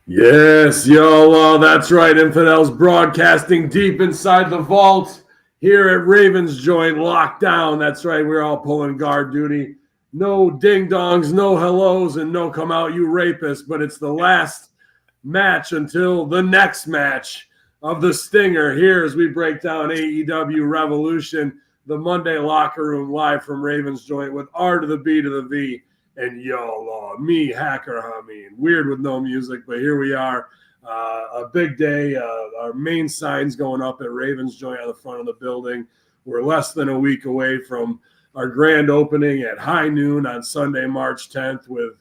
Yes, yo, that's right. Infidels broadcasting deep inside the vault here at Ravens Joint, locked down. That's right. We're all pulling guard duty. No ding dongs, no hellos, and no come out, you rapists. But it's the last match until the next match of the Stinger here as we break down AEW Revolution, the Monday locker room live from Ravens Joint with R to the B to the V. And YOLO, me, Hacker Hameen. Weird with no music, but here we are. A big day. Our main signs going up at Ravens Joint on the front of the building. We're less than a week away from our grand opening at high noon on Sunday, March 10th with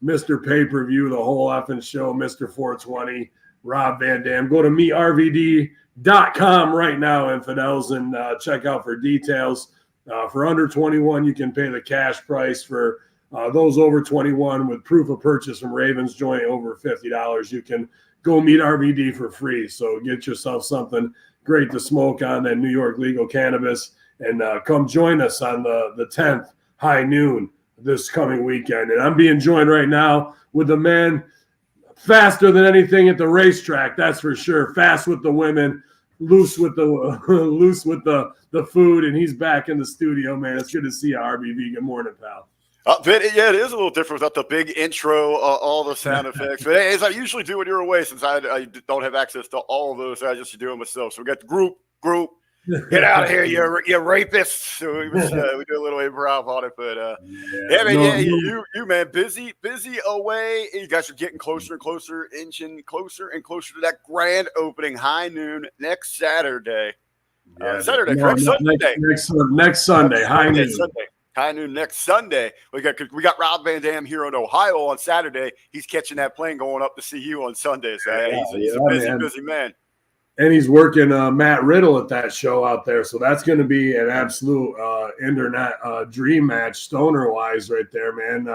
Mr. Pay-Per-View, the whole effing show, Mr. 420, Rob Van Dam. Go to meetrvd.com right now, infidels, and check out for details. For under 21, you can pay the cash price. For those over 21 with proof of purchase from Ravens Joint over $50, you can go meet RVD for free. So get yourself something great to smoke on that New York legal cannabis and come join us on the 10th, high noon this coming weekend. And I'm being joined right now with the man faster than anything at the racetrack, that's for sure. Fast with the women, loose with the food, and he's back in the studio, man. It's good to see you, RBV. Good morning, pal. Yeah, it is a little different without the big intro, all the sound effects. But as I usually do when you're away, since I don't have access to all of those, I just do it myself. So we got the group. Get out of here, you rapists. So we do a little improv on it. But you man, busy away. You guys are getting closer and closer, inching closer and closer to that grand opening, high noon next Saturday. Saturday, correct? Next Sunday, high noon. Sunday. High noon next Sunday. We got Rob Van Dam here in Ohio on Saturday. He's catching that plane going up to see you on Sunday. So he's a busy man. And he's working Matt Riddle at that show out there. So that's going to be an absolute internet dream match, stoner-wise right there, man.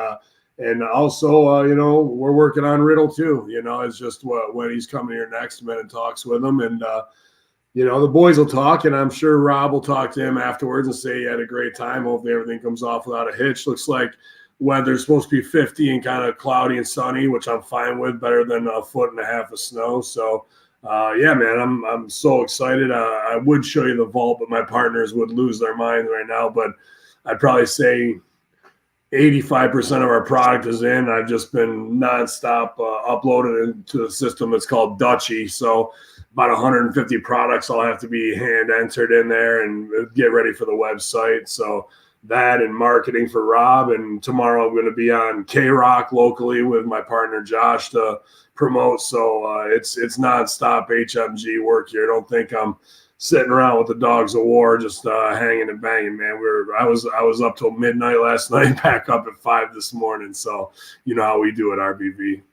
And also, we're working on Riddle too. It's just when he's coming here next, man, and talks with him. And, the boys will talk, and I'm sure Rob will talk to him afterwards and say he had a great time. Hopefully everything comes off without a hitch. Looks like weather's supposed to be 50 and kind of cloudy and sunny, which I'm fine with, better than 1.5 feet of snow. So, man, I'm so excited. I would show you the vault, but my partners would lose their minds right now. But I'd probably say 85% of our product is in. I've just been nonstop uploaded into the system. It's called Dutchy. So about 150 products all have to be hand entered in there and get ready for the website. So that and marketing for Rob. And tomorrow I'm going to be on K-Rock locally with my partner Josh to promote. So it's nonstop HMG work here. I don't think I'm sitting around with the dogs of war, just hanging and banging, man. I was up till midnight last night, back up at 5 this morning. So you know how we do it, RBV.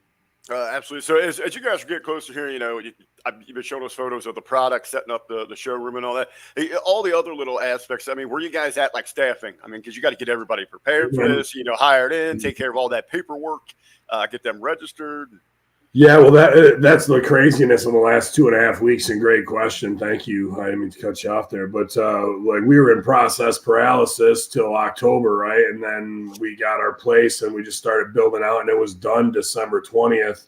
Absolutely. So as you guys get closer here, you've been showing us photos of the product, setting up the showroom and all that. All the other little aspects. I mean, where you guys at, like staffing? I mean, because you got to get everybody prepared for this, hired in, take care of all that paperwork, get them registered. Yeah, well, that's the craziness of the last 2.5 weeks. And great question. Thank you. I didn't mean to cut you off there. But we were in process paralysis till October, right? And then we got our place and we just started building out, and it was done December 20th.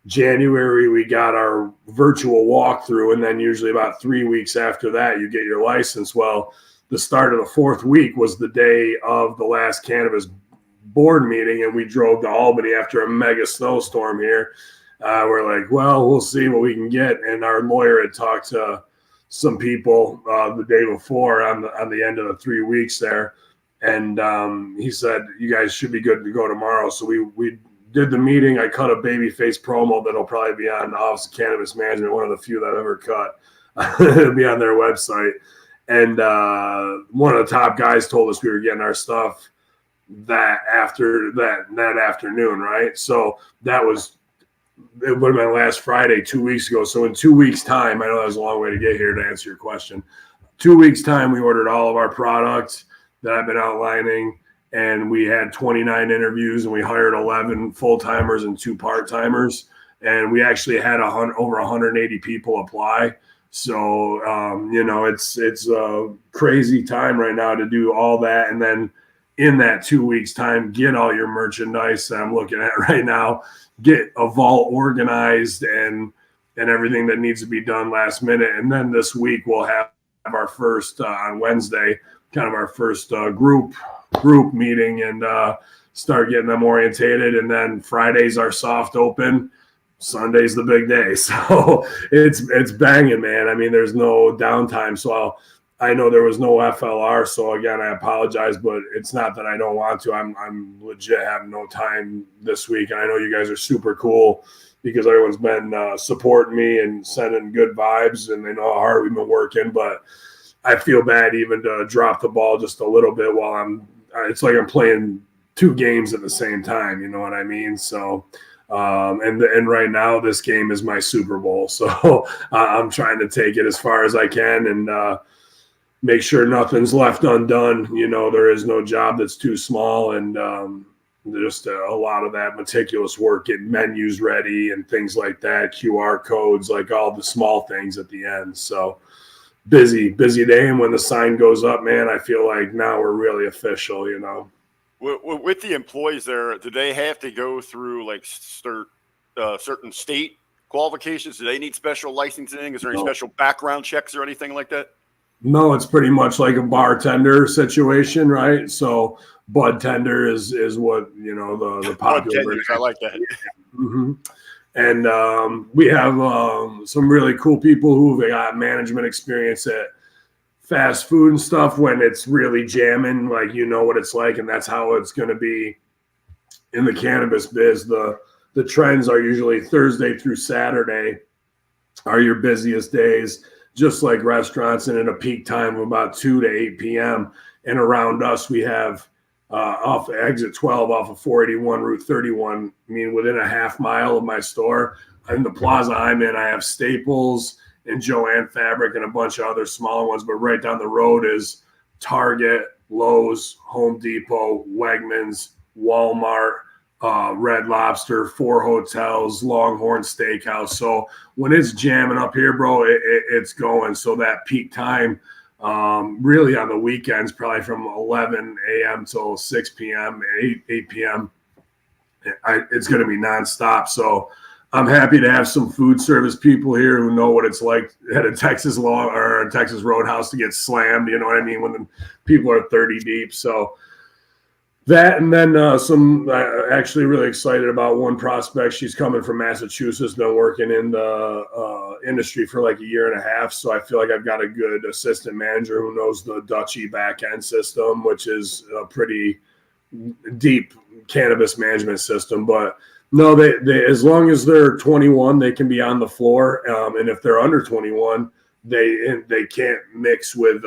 January, we got our virtual walkthrough. And then usually about 3 weeks after that, you get your license. Well, the start of the 4th week was the day of the last cannabis board meeting, and we drove to Albany after a mega snowstorm here. We're like, well, we'll see what we can get. And our lawyer had talked to some people the day before on the end of the 3 weeks there. And he said, you guys should be good to go tomorrow. So we did the meeting. I cut a babyface promo that'll probably be on the Office of Cannabis Management, one of the few that I've ever cut. It'll be on their website. And one of the top guys told us we were getting our stuff that afternoon, right? So it would have been last Friday, 2 weeks ago. So in 2 weeks' time, I know that was a long way to get here to answer your question. 2 weeks' time, we ordered all of our products that I've been outlining, and we had 29 interviews, and we hired 11 full-timers and 2 part-timers, and we actually had over 180 people apply. So, it's a crazy time right now to do all that, and then in that 2 weeks time, get all your merchandise that I'm looking at right now, get a vault organized and everything that needs to be done last minute. And then this week we'll have our first on Wednesday, kind of our first group meeting and start getting them orientated. And then Friday's our soft open. Sunday's the big day. So it's banging, man. I mean, there's no downtime. So I know there was no FLR. So again, I apologize, but it's not that I don't want to. I'm legit having no time this week. And I know you guys are super cool because everyone's been supporting me and sending good vibes, and they know how hard we've been working. But I feel bad even to drop the ball just a little bit while it's like I'm playing 2 games at the same time. You know what I mean? So, and right now this game is my Super Bowl. So I'm trying to take it as far as I can and make sure nothing's left undone. You know, there is no job that's too small, and just a lot of that meticulous work, getting menus ready and things like that, QR codes, like all the small things at the end. So busy day. And when the sign goes up, man, I feel like now we're really official, you know. With the employees there, do they have to go through like certain state qualifications? Do they need special licensing? Is there any special background checks or anything like that? No, it's pretty much like a bartender situation, right? So bud tender is what, you know, the popular. I like that. Mm-hmm. And we have some really cool people who've got management experience at fast food and stuff when it's really jamming, like, you know what it's like, and that's how it's going to be in the cannabis biz. The trends are usually Thursday through Saturday are your busiest days, just like restaurants, and in a peak time of about 2 to 8 p.m. And around us, we have off exit 12 off of 481 Route 31, I mean, within a half mile of my store. In the plaza I'm in, I have Staples and Joann Fabric and a bunch of other smaller ones. But right down the road is Target, Lowe's, Home Depot, Wegmans, Walmart, Red Lobster, 4 hotels, Longhorn Steakhouse. So when it's jamming up here, bro, it's going. So that peak time, really on the weekends, probably from 11 a.m. till 6 p.m., 8 p.m., it's going to be nonstop. So I'm happy to have some food service people here who know what it's like at a Texas Roadhouse to get slammed. You know what I mean? When the people are 30 deep. So that, and then some actually really excited about one prospect. She's coming from Massachusetts, been working in the industry for like a year and a half. So I feel like I've got a good assistant manager who knows the Dutchy back end system, which is a pretty deep cannabis management system. But no, they as long as they're 21, they can be on the floor. And if they're under 21, they can't mix with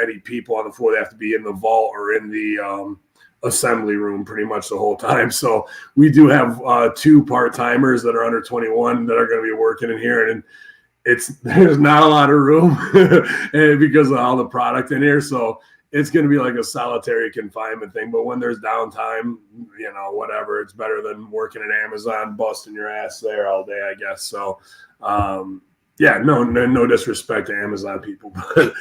any people on the floor. They have to be in the vault or in the assembly room pretty much the whole time. So we do have 2 part-timers that are under 21 that are going to be working in here, and there's not a lot of room and because of all the product in here. So it's going to be like a solitary confinement thing. But when there's downtime, you know, whatever, it's better than working at Amazon, busting your ass there all day, I guess. So, yeah, no disrespect to Amazon people, but,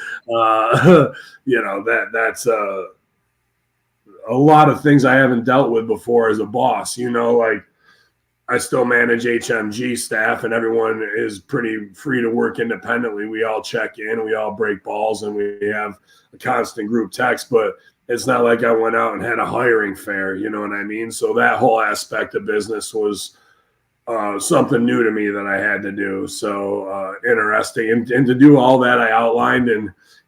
you know, that's a lot of things I haven't dealt with before as a boss. You know, like I still manage HMG staff, and everyone is pretty free to work independently. We all check in, we all break balls, and we have a constant group text, but it's not like I went out and had a hiring fair, you know what I mean? So that whole aspect of business was something new to me that I had to do. So interesting. And to do all that, I outlined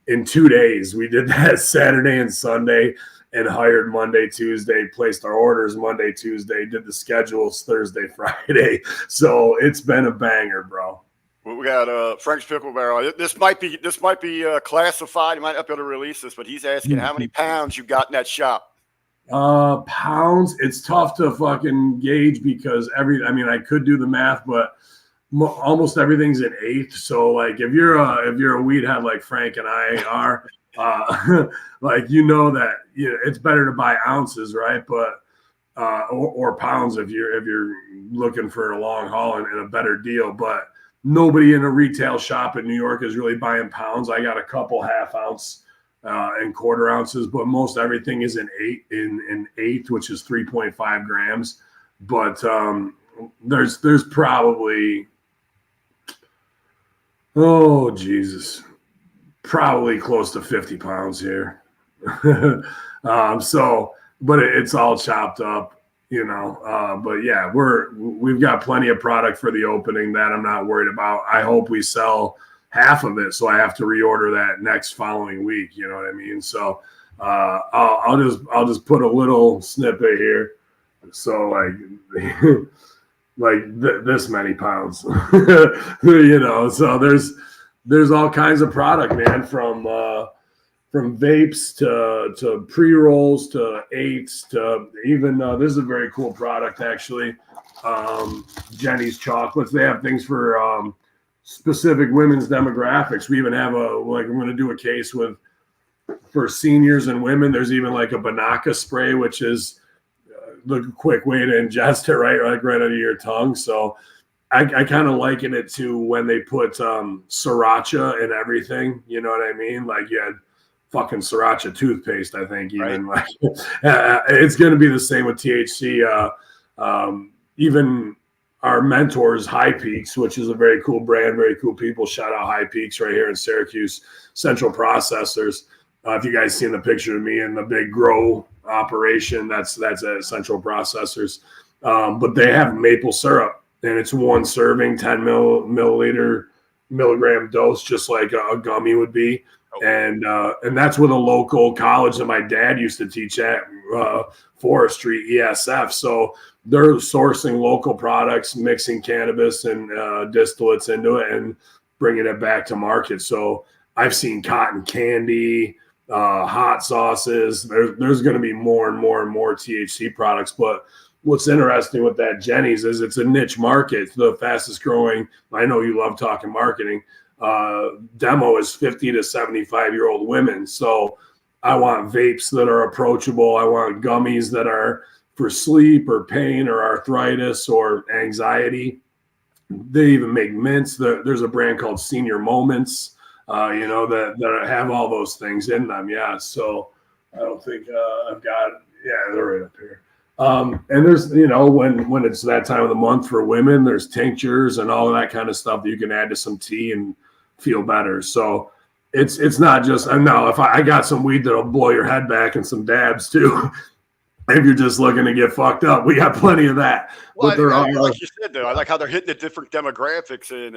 in 2 days. We did that Saturday and Sunday, and hired Monday, Tuesday, placed our orders Monday, Tuesday, did the schedules Thursday, Friday. So it's been a banger, bro. Well, we got Frank's Pickle Barrel. This might be classified. You might not be able to release this, but he's asking how many pounds you got in that shop. Pounds. It's tough to fucking gauge because I could do the math, but almost everything's an eighth. So like if you're a weed head like Frank and I are, like, you know that, you know, it's better to buy ounces, right? But or pounds if you're looking for a long haul and a better deal. But nobody in a retail shop in New York is really buying pounds. I got a couple half ounce in quarter ounces, but most everything is in eighth, which is 3.5 grams. But there's probably, oh Jesus, probably close to 50 pounds here. But it's all chopped up. But yeah, we've got plenty of product for the opening that I'm not worried about. I hope we sell half of it, so I have to reorder that next following week. You know what I mean? So I'll just put a little snippet here. So this many pounds, So there's all kinds of product, man, from vapes to pre-rolls to eights to even this is a very cool product actually. Jenny's chocolates. They have things for specific women's demographics. We even have I'm going to do a case for seniors and women. There's even like a Banaka spray, which is the quick way to ingest it, right under your tongue. So I kind of liken it to when they put sriracha in everything. You know what I mean? Like you had fucking sriracha toothpaste, I think. Even right. It's going to be the same with THC. Even our mentors, High Peaks, which is a very cool brand, very cool people. Shout out High Peaks right here in Syracuse, Central Processors. If you guys seen the picture of me in the big grow operation, that's at Central Processors. But they have maple syrup, and it's one serving, 10 milligram dose, just like a gummy would be. And that's with a local college that my dad used to teach at, Forestry ESF. So they're sourcing local products, mixing cannabis and distillates into it and bringing it back to market. So I've seen cotton candy, hot sauces. There's going to be more and more and more THC products. But what's interesting with that Jenny's is it's a niche market. It's the fastest growing. I know you love talking marketing. Demo is 50 to 75-year-old women. So I want vapes that are approachable. I want gummies that are for sleep or pain or arthritis or anxiety. They even make mints. There's a brand called Senior Moments, that have all those things in them. Yeah. So I don't think I've got, they're right up here. And there's, when it's that time of the month for women, there's tinctures and all of that kind of stuff that you can add to some tea and feel better. So it's not just, no, if I got some weed that'll blow your head back and some dabs too. If you're just looking to get fucked up, we got plenty of that. Well, but they're all, like you said, though, I like how they're hitting the different demographics and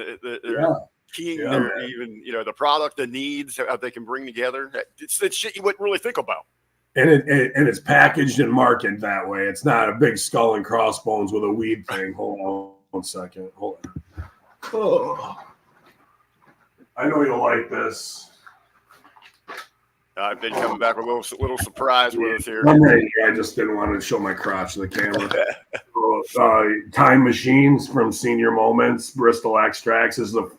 keying their even, the product, the needs, how they can bring together. It's shit you wouldn't really think about. And it's packaged and marketed that way. It's not a big skull and crossbones with a weed thing. Hold on 1 second. Hold on. Oh, I know you'll like this. I've been coming back with a little surprise with us here. I'm ready. I just didn't want to show my crotch to the camera. Time Machines from Senior Moments, Bristol Extracts is the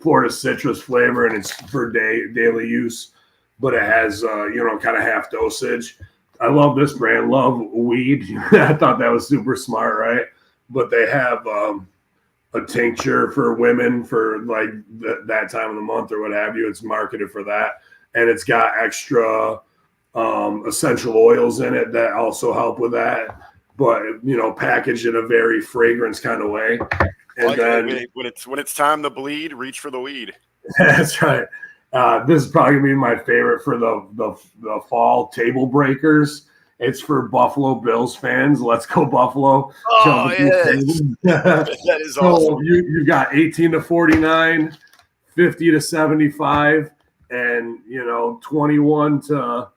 Florida citrus flavor, and it's for daily use, but it has, kind of half dosage. I love this brand. Love weed. I thought that was super smart, right? But they have a tincture for women for like that time of the month or what have you. It's marketed for that. And it's got extra essential oils in it that also help with that. But, packaged in a very fragrance kind of way. And then when it's time to bleed, reach for the weed. That's right. This is probably gonna be my favorite for the fall, Table Breakers. It's for Buffalo Bills fans. Let's go Buffalo. Oh, yes. That is awesome. You got 18 to 49, 50 to 75, and 21 to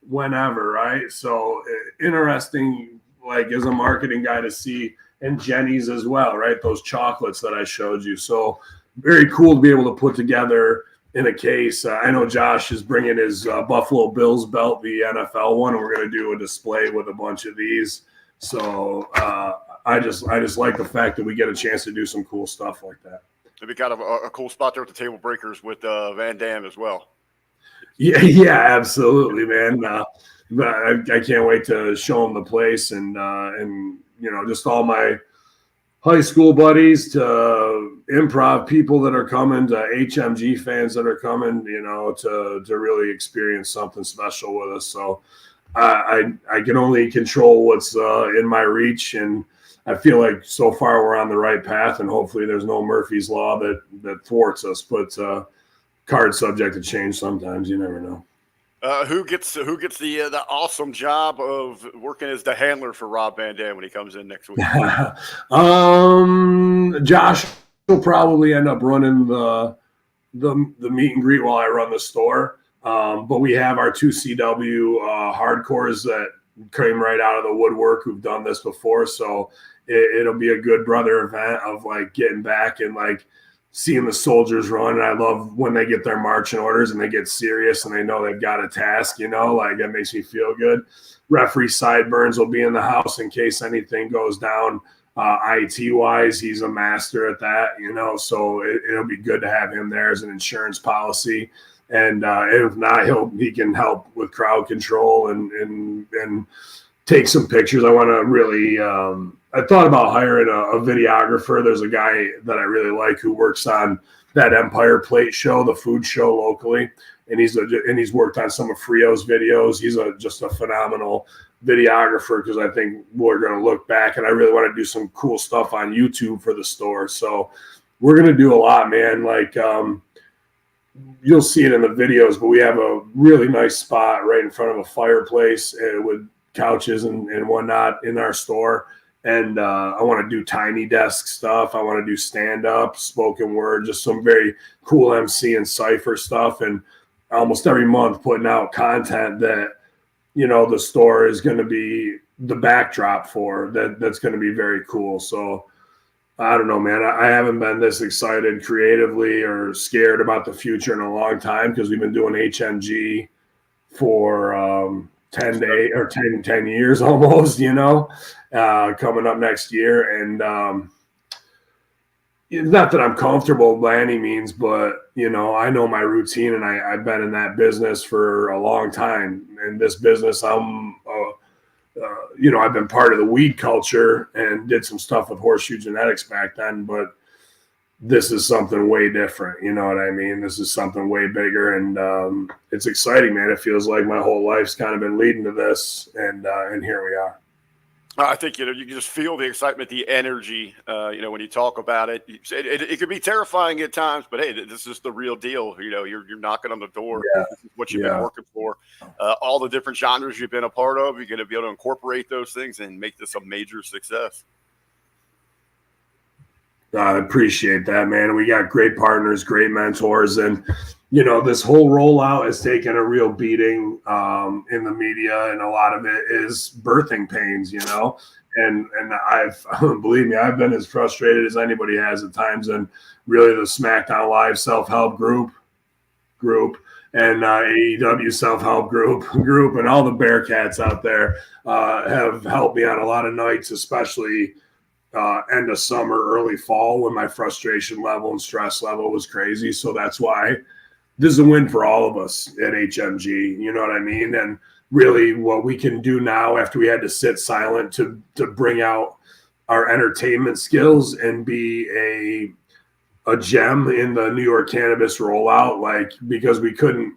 whenever, right? So interesting, like as a marketing guy to see, and Jenny's as well, right? Those chocolates that I showed you. So very cool to be able to put together in a case. I know Josh is bringing his Buffalo Bills belt, the NFL one, and we're going to do a display with a bunch of these. So I just like the fact that we get a chance to do some cool stuff like that. It'd be kind of a cool spot there with the Table Breakers with Van Damme as well. Yeah, absolutely, man. I can't wait to show them the place and just all my high school buddies to improv people that are coming, to HMG fans that are coming, to really experience something special with us. So I can only control what's in my reach, and I feel like so far we're on the right path, and hopefully there's no Murphy's Law that thwarts us. But cards subject to change sometimes. You never know. Who gets the awesome job of working as the handler for Rob Van Dam when he comes in next week? Josh will probably end up running the meet and greet while I run the store. But we have our 2CW hardcores that came right out of the woodwork who've done this before. So it'll be a good brother event of like getting back and like seeing the soldiers run. And I love when they get their marching orders and they get serious and they know they've got a task, like that makes me feel good. Referee Sideburns will be in the house in case anything goes down. IT wise, he's a master at that, so it'll be good to have him there as an insurance policy. And if not, he can help with crowd control and take some pictures. I want to really, I thought about hiring a videographer. There's a guy that I really like who works on that Empire Plate show, the food show locally. And he's worked on some of Frio's videos. He's just a phenomenal videographer, because I think we're going to look back, and I really want to do some cool stuff on YouTube for the store. So we're going to do a lot, man. Like, you'll see it in the videos, but we have a really nice spot right in front of a fireplace with couches and whatnot in our store. And I want to do tiny desk stuff. I want to do stand-up, spoken word, just some very cool MC and cypher stuff. And almost every month putting out content that, the store is going to be the backdrop for. That's going to be very cool. So I don't know, man. I haven't been this excited creatively or scared about the future in a long time, because we've been doing HMG for 10 days or 10 years almost, coming up next year. And not that I'm comfortable by any means, but, I know my routine, and I've been in that business for a long time. In this business, I've been part of the weed culture and did some stuff with horseshoe genetics back then, but this is something way different. You know what I mean? This is something way bigger, and it's exciting, man. It feels like my whole life's kind of been leading to this, and here we are. I think, you can just feel the excitement, the energy, when you talk about it. It could be terrifying at times, but hey, this is the real deal. You're knocking on the door. Yeah. This is what you've been working for. All the different genres you've been a part of, you're going to be able to incorporate those things and make this a major success. I appreciate that, man. We got great partners, great mentors, and this whole rollout has taken a real beating in the media, and a lot of it is birthing pains, and I've believe me, I've been as frustrated as anybody has at times. And really, the SmackDown Live self-help group and AEW self-help group and all the Bearcats out there have helped me on a lot of nights, especially end of summer, early fall, when my frustration level and stress level was crazy. So that's why this is a win for all of us at HMG. You know what I mean? And really what we can do now, after we had to sit silent to bring out our entertainment skills and be a gem in the New York cannabis rollout, like, because we couldn't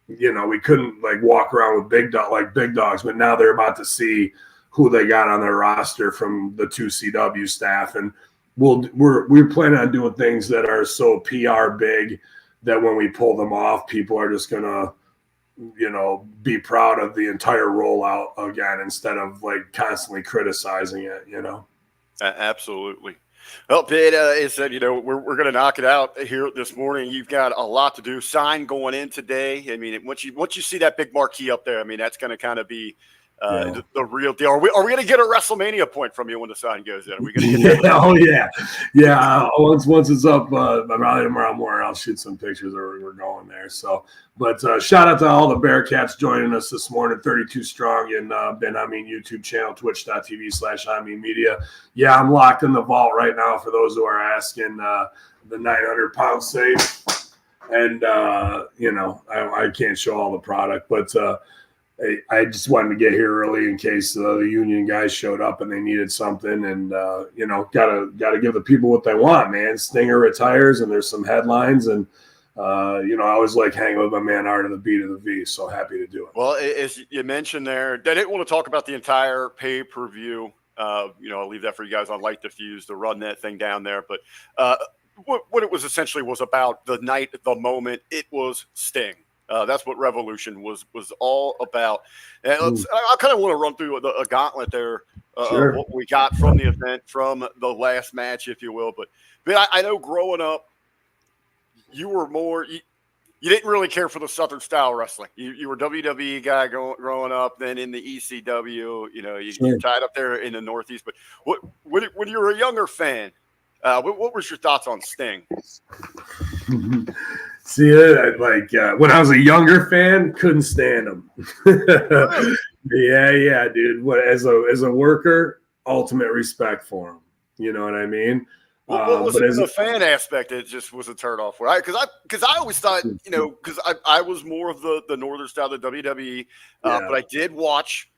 like walk around with big dogs, but now they're about to see who they got on their roster from the 2CW staff. And we're planning on doing things that are so PR big that when we pull them off, people are just gonna, be proud of the entire rollout again, instead of like constantly criticizing it, Absolutely. Well, Pitt, as said, we're going to knock it out here this morning. You've got a lot to do. Sign going in today. I mean, once you see that big marquee up there, I mean, that's going to kind of be the real deal. Are we going to get a WrestleMania point from you when the sign goes in? Are we going to get that? Oh yeah. Once it's up, probably tomorrow morning, I'll shoot some pictures. We're going there. So, but shout out to all the Bearcats joining us this morning. 32 strong, and Ben Amin YouTube channel, twitch.tv/Amin Media. Yeah, I'm locked in the vault right now. For those who are asking, the 900-pound safe, and I can't show all the product, but. I just wanted to get here early in case the union guys showed up and they needed something. And, gotta give the people what they want, man. Stinger retires and there's some headlines. And, I always like hanging with my man Art of the Beat of the V. So happy to do it. Well, as you mentioned there, I didn't want to talk about the entire pay-per-view. I'll leave that for you guys on Light Diffuse to run that thing down there. But what it was essentially was about the night, the moment. It was Sting. That's what Revolution was all about. And I kind of want to run through a gauntlet there, Sure. what we got from the event, from the last match, if you will. But I know growing up, you were more you didn't really care for the Southern style wrestling. You were WWE guy growing up, then in the ECW. You're tied up there in the Northeast. But when you were a younger fan, what was your thoughts on Sting? See, when I was a younger fan, couldn't stand him. Yeah, dude. As a worker, ultimate respect for him. You know what I mean? What was the fan aspect that just was a turn off for? Because I always thought, because I was more of the northern style of WWE, but I did watch,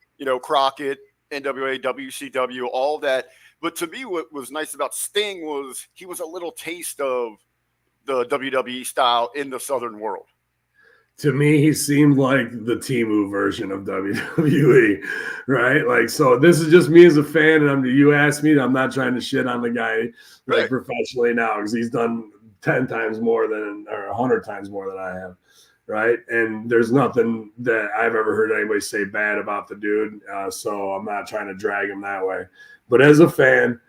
Crockett, NWA, WCW, all that. But to me, what was nice about Sting was he was a little taste of the WWE style in the Southern world. To me, he seemed like the Temu version of WWE, right? So this is just me as a fan, and you asked me, I'm not trying to shit on the guy professionally now because he's done 10 times more or 100 times more than I have, right? And there's nothing that I've ever heard anybody say bad about the dude, so I'm not trying to drag him that way. But as a fan,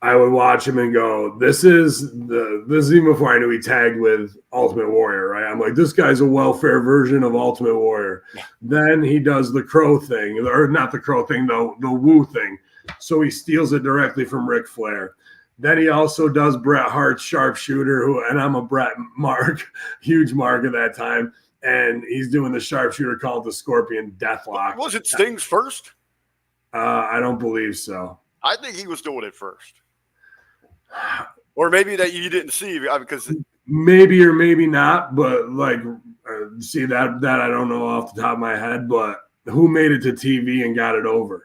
I would watch him and go, this is even before I knew he tagged with Ultimate Warrior, right? I'm like, this guy's a welfare version of Ultimate Warrior. Yeah. Then he does the crow thing, or not the crow thing, the woo thing. So he steals it directly from Ric Flair. Then he also does Bret Hart's sharpshooter, and I'm a Bret mark, huge mark at that time. And he's doing the sharpshooter called the Scorpion Deathlock. Was it Sting's first? I don't believe so. I think he was doing it first. Or maybe that you didn't see because maybe or maybe not, but see that I don't know off the top of my head, but who made it to TV and got it over?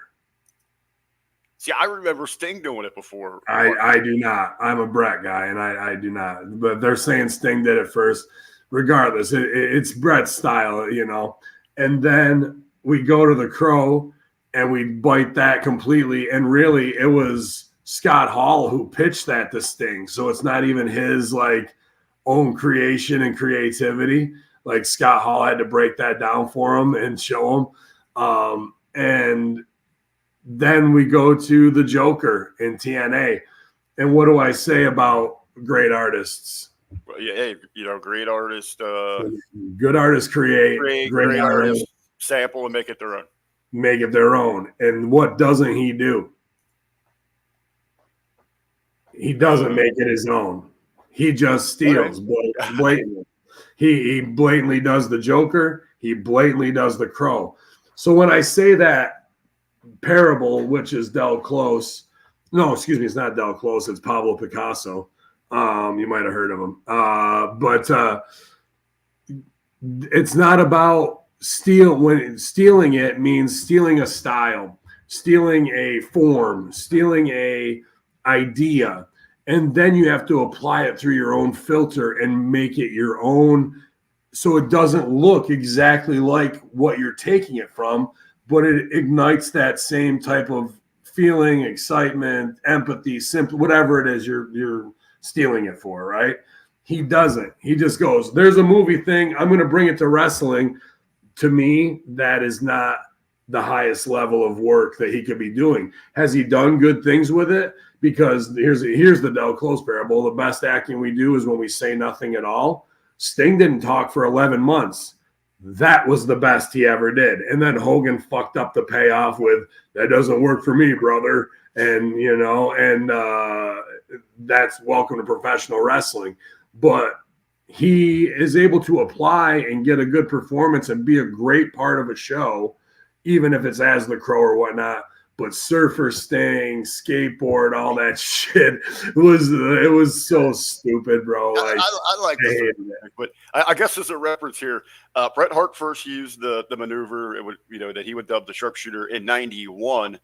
See, I remember Sting doing it before. I do not. I'm a Bret guy, and I do not. But they're saying Sting did it first. Regardless, it's Bret's style, And then we go to the Crow, and we bite that completely. And really, it was Scott Hall who pitched that to Sting. So it's not even his own creation and creativity. Scott Hall had to break that down for him and show him. And then we go to the Joker in TNA. And what do I say about great artists? Well, yeah, great artists. Good artists create great artists sample and make it their own. Make it their own. And what doesn't he do? He doesn't make it his own. He just steals blatantly. He blatantly does the Joker. He blatantly does the Crow. So when I say that parable, which is Del Close, no, excuse me, it's not Del Close. It's Pablo Picasso. You might have heard of him. But it's not about stealing it means stealing a style, stealing a form, stealing a idea, and then you have to apply it through your own filter and make it your own, so it doesn't look exactly like what you're taking it from, but it ignites that same type of feeling, excitement, empathy, simple, whatever it is you're stealing it for, right? He doesn't. He just goes, there's a movie thing, I'm going to bring it to wrestling. To me, that is not the highest level of work that he could be doing. Has he done good things with it? Because here's the Del Close parable. The best acting we do is when we say nothing at all. Sting didn't talk for 11 months. That was the best he ever did. And then Hogan fucked up the payoff with, that doesn't work for me, brother. And, that's welcome to professional wrestling. But he is able to apply and get a good performance and be a great part of a show, even if it's as the Crow or whatnot. But Surfer Sting, skateboard, all that shit it was so stupid, bro. Like, I like this, but I guess as a reference here, Bret Hart first used the maneuver that he would dub the sharpshooter in '91.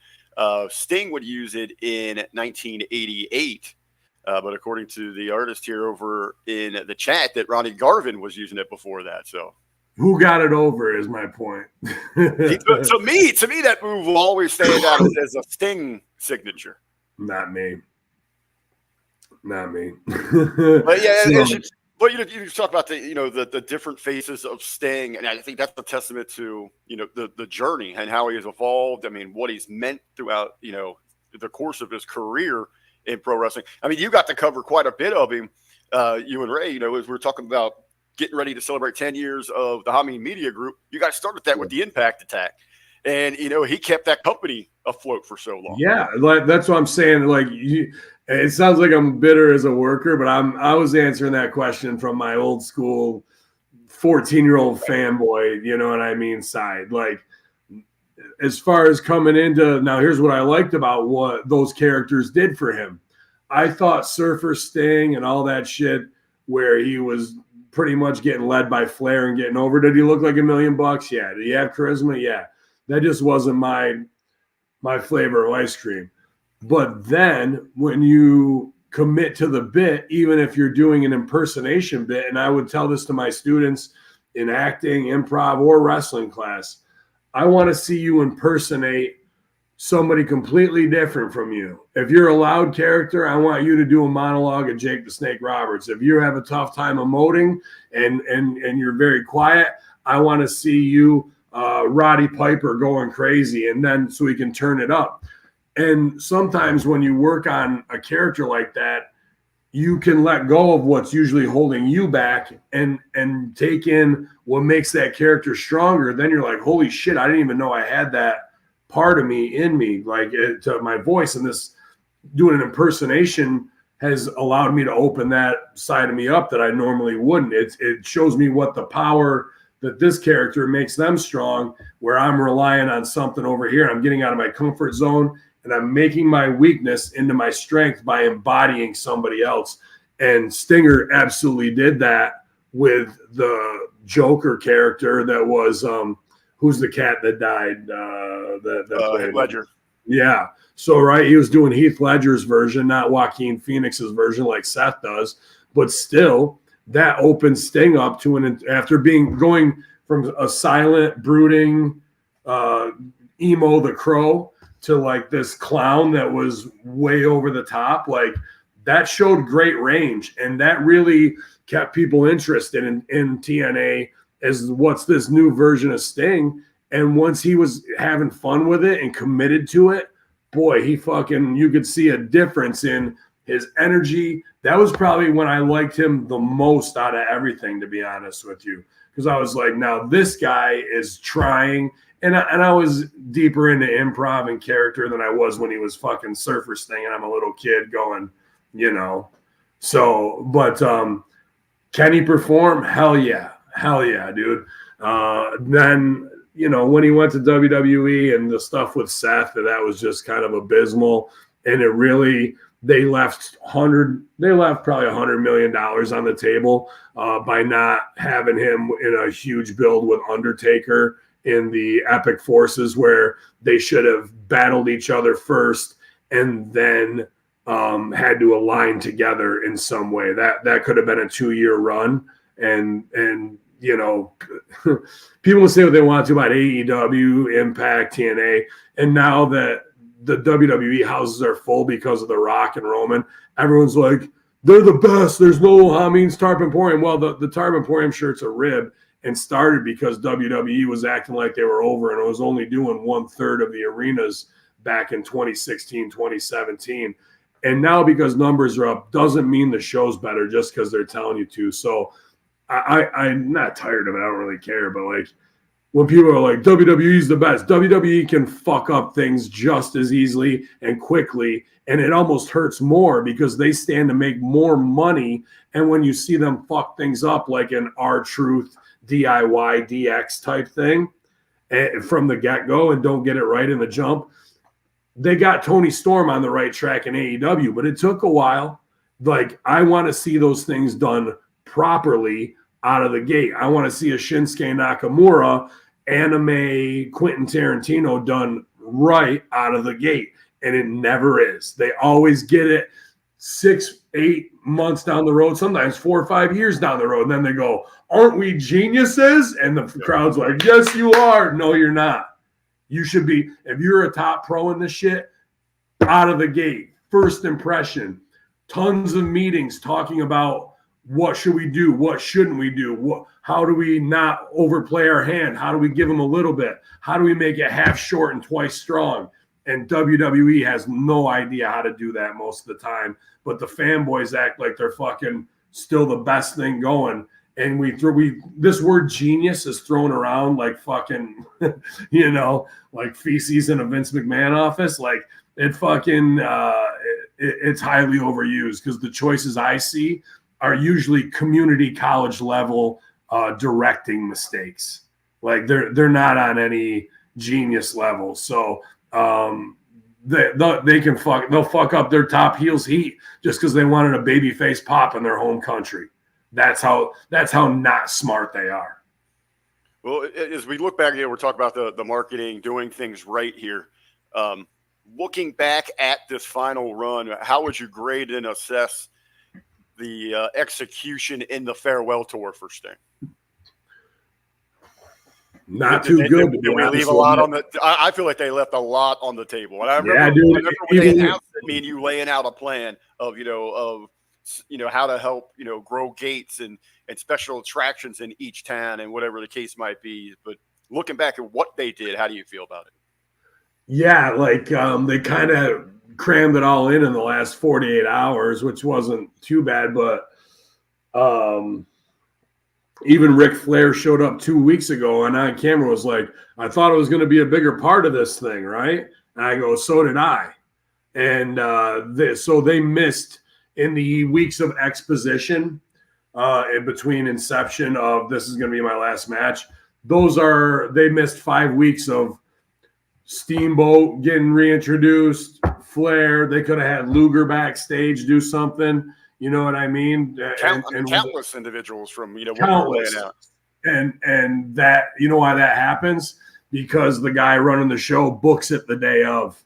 Sting would use it in 1988. But according to the artist here over in the chat, that Ronnie Garvin was using it before that. So who got it over is my point. To me, that move will always stand out as a Sting signature. Not me. But yeah, but you talk about the different faces of Sting, and I think that's a testament to the journey and how he has evolved. I mean, what he's meant throughout the course of his career in pro wrestling. I mean, you got to cover quite a bit of him, you and Ray. As we were talking about getting ready to celebrate 10 years of the Hameen Media Group, you guys started that with the Impact Attack, and he kept that company afloat for so long. Yeah, like that's what I'm saying. Like, it sounds like I'm bitter as a worker, but I was answering that question from my old school 14-year-old fanboy, you know what I mean, side. Like, as far as coming into now, here's what I liked about what those characters did for him. I thought Surfer Sting and all that shit, where he was pretty much getting led by Flair and getting over. Did he look like $1 million? Yeah. Did he have charisma? Yeah. That just wasn't my flavor of ice cream. But then when you commit to the bit, even if you're doing an impersonation bit, and I would tell this to my students in acting, improv, or wrestling class, I want to see you impersonate somebody completely different from you. If you're a loud character, I want you to do a monologue of Jake the Snake Roberts. If you have a tough time emoting and you're very quiet, I want to see you Roddy Piper going crazy, and then so we can turn it up. And sometimes when you work on a character like that, you can let go of what's usually holding you back and take in what makes that character stronger. Then you're like, holy shit, I didn't even know I had that part of me in me, like to my voice. And this doing an impersonation has allowed me to open that side of me up that I normally wouldn't. It shows me what the power that this character makes them strong, where I'm relying on something over here. I'm getting out of my comfort zone, and I'm making my weakness into my strength by embodying somebody else. And Stinger absolutely did that with the Joker character that was who's the cat that died? Heath Ledger. Yeah. So, right, he was doing Heath Ledger's version, not Joaquin Phoenix's version like Seth does. But still, that opened Sting up to after going from a silent, brooding emo the Crow to like this clown that was way over the top. Like, that showed great range, and that really kept people interested in TNA as what's this new version of Sting. And once he was having fun with it and committed to it, boy, you could see a difference in his energy. That was probably when I liked him the most out of everything, to be honest with you. Because I was like, now this guy is trying. And I was deeper into improv and character than I was when he was fucking Surfer Sting and I'm a little kid going, So, but can he perform? Hell yeah, dude. Then, when he went to WWE and the stuff with Seth, that was just kind of abysmal. And it really, they left probably $100 million on the table by not having him in a huge build with Undertaker in the Epic Forces, where they should have battled each other first and then had to align together in some way. That could have been a 2-year run. And people will say what they want to about AEW, Impact, TNA. And now that the WWE houses are full because of The Rock and Roman, everyone's like, they're the best. There's no Hameen's Tarp Emporium. Well, the Tarp Emporium shirt's a rib and started because WWE was acting like they were over, and it was only doing 1/3 of the arenas back in 2016, 2017. And now because numbers are up doesn't mean the show's better just because they're telling you to. So I'm not tired of it. I don't really care. But like when people are like, WWE's the best, WWE can fuck up things just as easily and quickly. And it almost hurts more because they stand to make more money. And when you see them fuck things up like an R-Truth, DIY, DX type thing from the get-go and don't get it right in the jump, they got Tony Storm on the right track in AEW, but it took a while. Like, I want to see those things done properly out of the gate. I want to see a Shinsuke Nakamura anime Quentin Tarantino done right out of the gate. And it never is. They always get it 6-8 months down the road, sometimes 4 or 5 years down the road. And then they go, aren't we geniuses? And the crowd's like, yes, you are. No, you're not. You should be, if you're a top pro in this shit, out of the gate, first impression, tons of meetings talking about what should we do, what shouldn't we do, how do we not overplay our hand, how do we give them a little bit, how do we make it half short and twice strong. And WWE has no idea how to do that most of the time, but the fanboys act like they're fucking still the best thing going. And this word genius is thrown around like fucking, like feces in a Vince McMahon office. Like, it fucking, it's highly overused, because the choices I see are usually community college level directing mistakes. Like, they're not on any genius level. So they'll fuck up their top heels heat just because they wanted a babyface pop in their home country. That's how not smart they are. Well, as we look back here, we're talking about the marketing, doing things right here. Looking back at this final run, how would you grade and assess the execution in the farewell tour for Sting? Not too good. Did we leave a lot on the? I feel like they left a lot on the table. And I remember, when they announced me and you laying out a plan of how to help grow gates and special attractions in each town and whatever the case might be. But looking back at what they did, how do you feel about it? Yeah, like they kind of crammed it all in the last 48 hours, which wasn't too bad. But even Ric Flair showed up 2 weeks ago and on camera was like, I thought it was going to be a bigger part of this thing, right? And I go, so did I. And so they missed in the weeks of exposition in between inception of this is going to be my last match. They missed 5 weeks of Steamboat getting reintroduced, Flair. They could have had Luger backstage do something. You know what I mean? Countless individuals from countless. What and that, you know why that happens? Because the guy running the show books it the day of,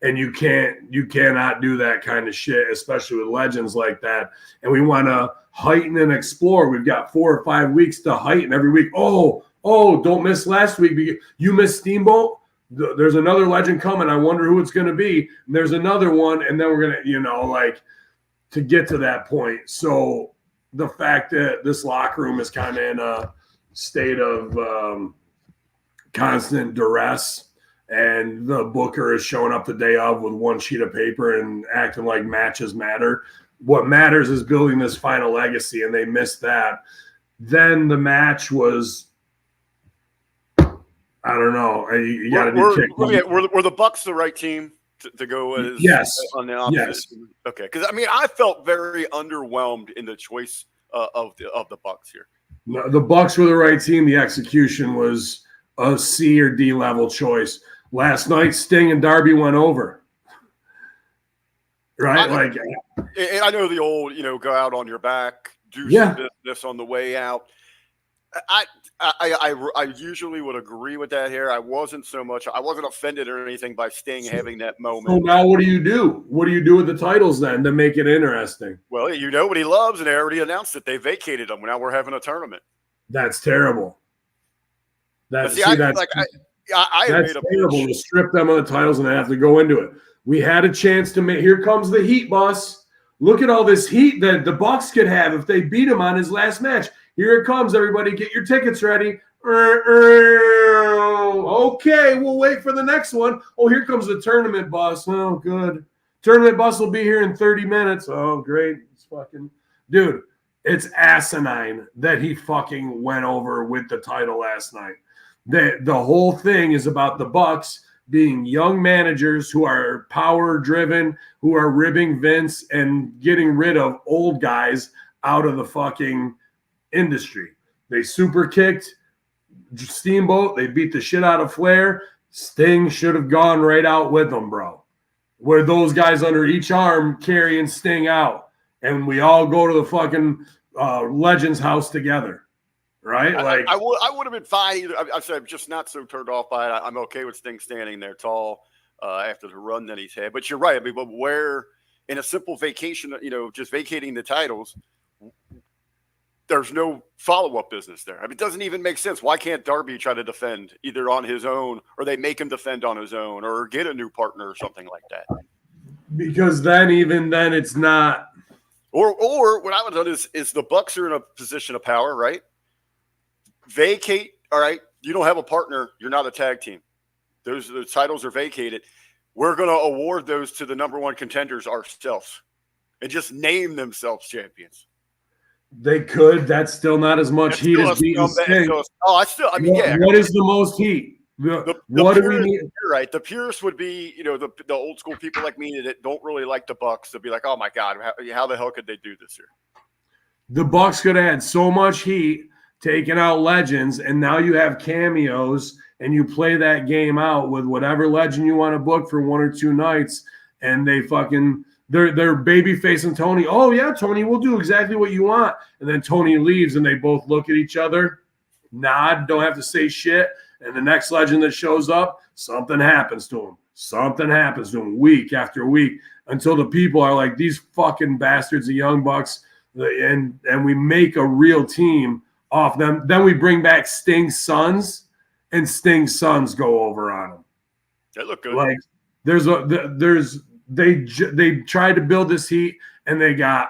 and you cannot do that kind of shit, especially with legends like that. And we want to heighten and explore. We've got 4 or 5 weeks to heighten every week. Oh, don't miss last week. You missed Steamboat. There's another legend coming. I wonder who it's going to be. And there's another one, and then we're going to, to get to that point. So the fact that this locker room is kind of in a state of constant duress, and the booker is showing up the day of with one sheet of paper and acting like matches matter. What matters is building this final legacy, and they missed that. Then the match was, I don't know. You got to be kicked. Were the Bucks the right team to go as on the opposite? Yes. Okay, because I felt very underwhelmed in the choice of the Bucks here. No, the Bucks were the right team. The execution was a C or D level choice. Last night, Sting and Darby went over. Right? I know the old, go out on your back, do some business on the way out. I usually would agree with that here. I wasn't offended or anything by Sting having that moment. So now what do you do? What do you do with the titles then to make it interesting? Well, what he loves, and they already announced that they vacated them. Now we're having a tournament. That's terrible. That's terrible to strip them of the titles and have to go into it. We had a chance to make. Here comes the heat, boss. Look at all this heat that the Bucks could have if they beat him on his last match. Here it comes, everybody. Get your tickets ready. Okay, we'll wait for the next one. Oh, here comes the tournament bus. Oh, good. Tournament bus will be here in 30 minutes. Oh, great. It's fucking dude. It's asinine that he fucking went over with the title last night. The whole thing is about the Bucks being young managers who are power driven, who are ribbing Vince and getting rid of old guys out of the fucking industry. They super kicked Steamboat. They beat the shit out of Flair. Sting should have gone right out with them, bro. where those guys under each arm carrying Sting out, and we all go to the fucking Legends house together, right? Like I would have been fine either. I said I'm just not so turned off by it. I'm okay with Sting standing there tall after the run that he's had. But you're right. I mean, but where in a simple vacation, just vacating the titles, there's no follow-up business there. I mean, it doesn't even make sense. Why can't Darby try to defend either on his own, or they make him defend on his own, or get a new partner or something like that? Because then it's not. Or what I would have done is the Bucks are in a position of power, right? Vacate. All right, you don't have a partner. You're not a tag team. The titles are vacated. We're going to award those to the number one contenders ourselves, and just name themselves champions. They could. That's still not as much heat as beating Sting. What is the most heat? What do we need? You're right. The purists would be, the old school people like me that don't really like the Bucks. They'll be like, oh my God, how the hell could they do this here? The Bucks could have had so much heat taking out legends, and now you have cameos, and you play that game out with whatever legend you want to book for 1 or 2 nights, and they're babyface and Tony. Oh yeah, Tony, we'll do exactly what you want. And then Tony leaves, and they both look at each other, nod, don't have to say shit. And the next legend that shows up, something happens to him. Something happens to him week after week until the people are like, these fucking bastards of Young Bucks, and we make a real team off them. Then we bring back Sting's sons, and Sting's sons go over on them. They look good. Like they tried to build this heat, and they got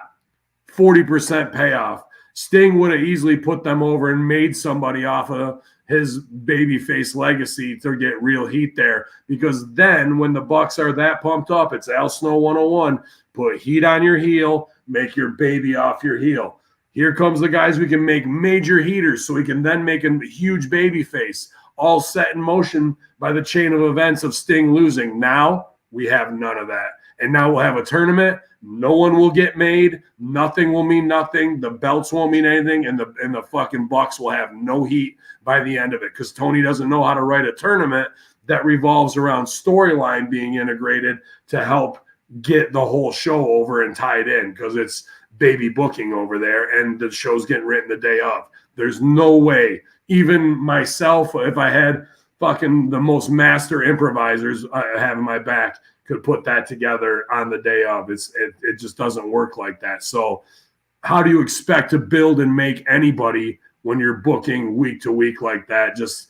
40% payoff. Sting would have easily put them over and made somebody off of his babyface legacy to get real heat there. Because then when the Bucks are that pumped up, it's Al Snow 101. Put heat on your heel, make your baby off your heel. Here comes the guys we can make major heaters so we can then make a huge babyface, all set in motion by the chain of events of Sting losing. Now we have none of that. And now we'll have a tournament. No one will get made. Nothing will mean nothing. The belts won't mean anything. And the fucking Bucks will have no heat by the end of it, because Tony doesn't know how to write a tournament that revolves around storyline being integrated to help get the whole show over and tied in, because it's baby booking over there and the show's getting written the day of. There's no way, even myself, if I had fucking the most master improvisers I have in my back, could put that together on the day of. It just doesn't work like that. So how do you expect to build and make anybody when you're booking week to week like that, just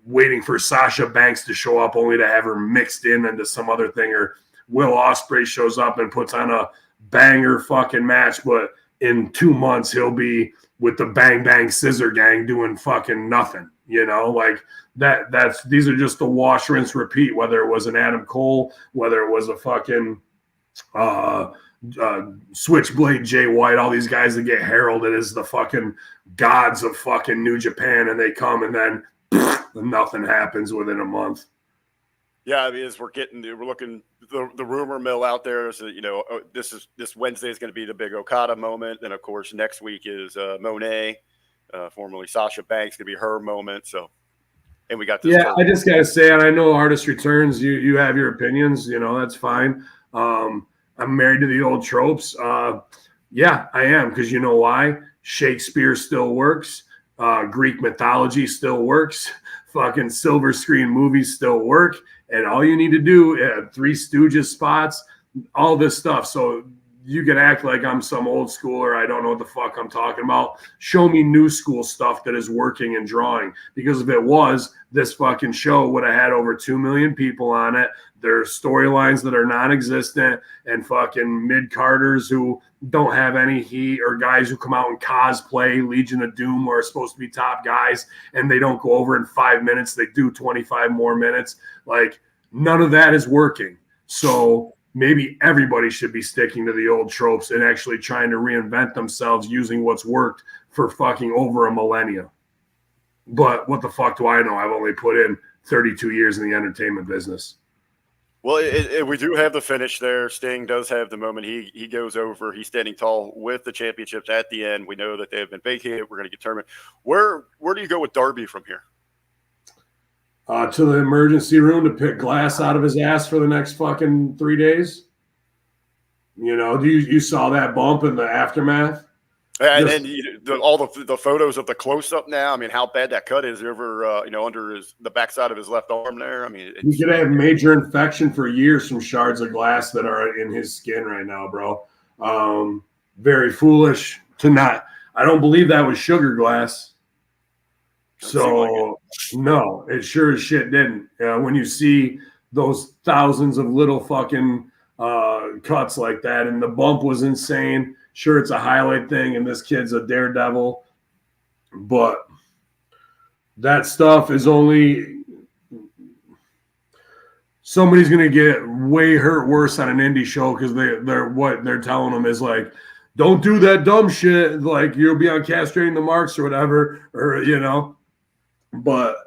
waiting for Sasha Banks to show up only to have her mixed in into some other thing, or Will Ospreay shows up and puts on a banger fucking match, but in 2 months he'll be with the Bang Bang Scissor Gang doing fucking nothing, like that. These are just the wash, rinse, repeat, whether it was an Adam Cole, whether it was a fucking Switchblade Jay White, all these guys that get heralded as the fucking gods of fucking New Japan, and they come and then nothing happens within a month. Yeah, I mean, as we're looking the rumor mill out there is that, this Wednesday is going to be the big Okada moment, and of course next week is Monet, formerly Sasha Banks, going to be her moment. So, and we got this. Yeah, I just gotta say, and I know Artist Returns, you have your opinions, that's fine. I'm married to the old tropes. Yeah, I am, because you know why? Shakespeare still works. Greek mythology still works. Fucking silver screen movies still work. And all you need to do, Three Stooges spots, all this stuff. So you can act like I'm some old schooler. I don't know what the fuck I'm talking about. Show me new school stuff that is working and drawing. Because if it was, this fucking show would have had over 2 million people on it. There's storylines that are non-existent, and fucking mid-carders who don't have any heat, or guys who come out and cosplay Legion of Doom, or are supposed to be top guys, and they don't go over in 5 minutes. They do 25 more minutes. Like, none of that is working. So maybe everybody should be sticking to the old tropes and actually trying to reinvent themselves using what's worked for fucking over a millennia. But what the fuck do I know? I've only put in 32 years in the entertainment business. Well, we do have the finish there. Sting does have the moment. He goes over. He's standing tall with the championships at the end. We know that they have been vacated. We're going to get tournament. Where do you go with Darby from here? to the emergency room to pick glass out of his ass for the next fucking 3 days. You know, you saw that bump in the aftermath? And then all the photos of the close up now. I mean, how bad that cut is over, under the backside of his left arm there. I mean, he could have major infection for years from shards of glass that are in his skin right now, bro. Very foolish to not. I don't believe that was sugar glass. So no, it sure as shit didn't. When you see those thousands of little fucking cuts like that, and the bump was insane. Sure, it's a highlight thing, and this kid's a daredevil, but that stuff is only somebody's going to get way hurt worse on an indie show because they're what they're telling them is like, don't do that dumb shit. Like you'll be on castrating the marks or whatever, or you know. But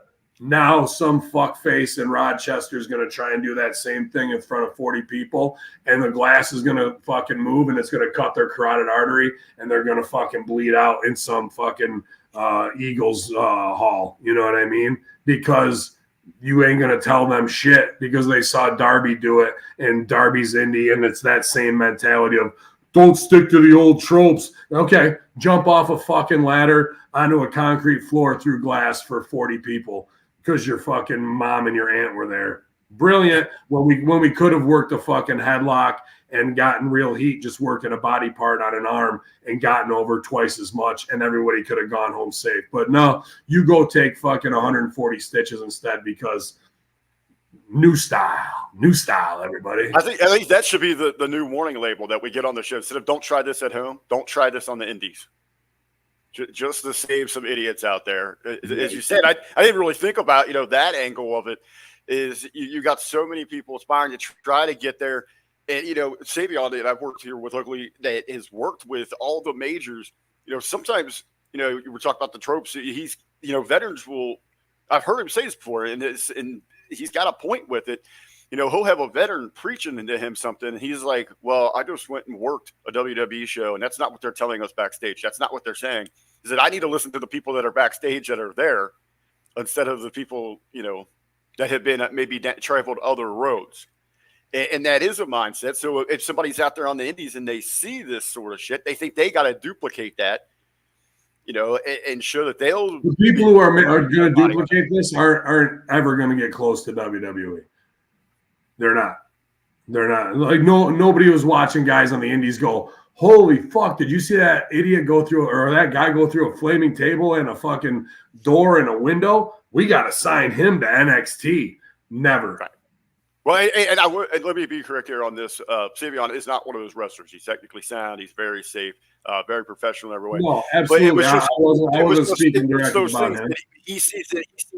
now some fuckface in Rochester is going to try and do that same thing in front of 40 people, and the glass is going to fucking move, and it's going to cut their carotid artery, and they're going to fucking bleed out in some fucking Eagles hall. You know what I mean? Because you ain't going to tell them shit because they saw Darby do it, and Darby's indie, and it's that same mentality of don't stick to the old tropes. Okay, jump off a fucking ladder onto a concrete floor through glass for 40 people. Because your fucking mom and your aunt were there. Brilliant. When we could have worked a fucking headlock and gotten real heat, just working a body part on an arm and gotten over twice as much, and everybody could have gone home safe. But no, you go take fucking 140 stitches instead because new style, everybody. I think that should be the new warning label that we get on the show. Instead of don't try this at home, don't try this on the indies. Just to save some idiots out there. As you said, I didn't really think about, that angle of it is you got so many people aspiring to try to get there. And, Savion that I've worked here with locally that has worked with all the majors, sometimes, you were talking about the tropes. He's, veterans will, I've heard him say this before, and he's got a point with it. He'll have a veteran preaching into him something, and he's like, well, I just went and worked a WWE show, and that's not what they're telling us backstage. That's not what they're saying. Is that I need to listen to the people that are backstage that are there instead of the people, that have been maybe traveled other roads. And that is a mindset. So if somebody's out there on the indies and they see this sort of shit, they think they got to duplicate that, and show that they'll. The people who are going to duplicate this aren't ever going to get close to WWE. They're not. Like nobody was watching guys on the indies go, holy fuck, did you see that idiot go through or that guy go through a flaming table and a fucking door and a window? We got to sign him to NXT. Never. Right. Well, and let me be correct here on this. Savion is not one of those wrestlers. He's technically sound. He's very safe, very professional in every way. No, absolutely. But I wasn't speaking directly about him. He sees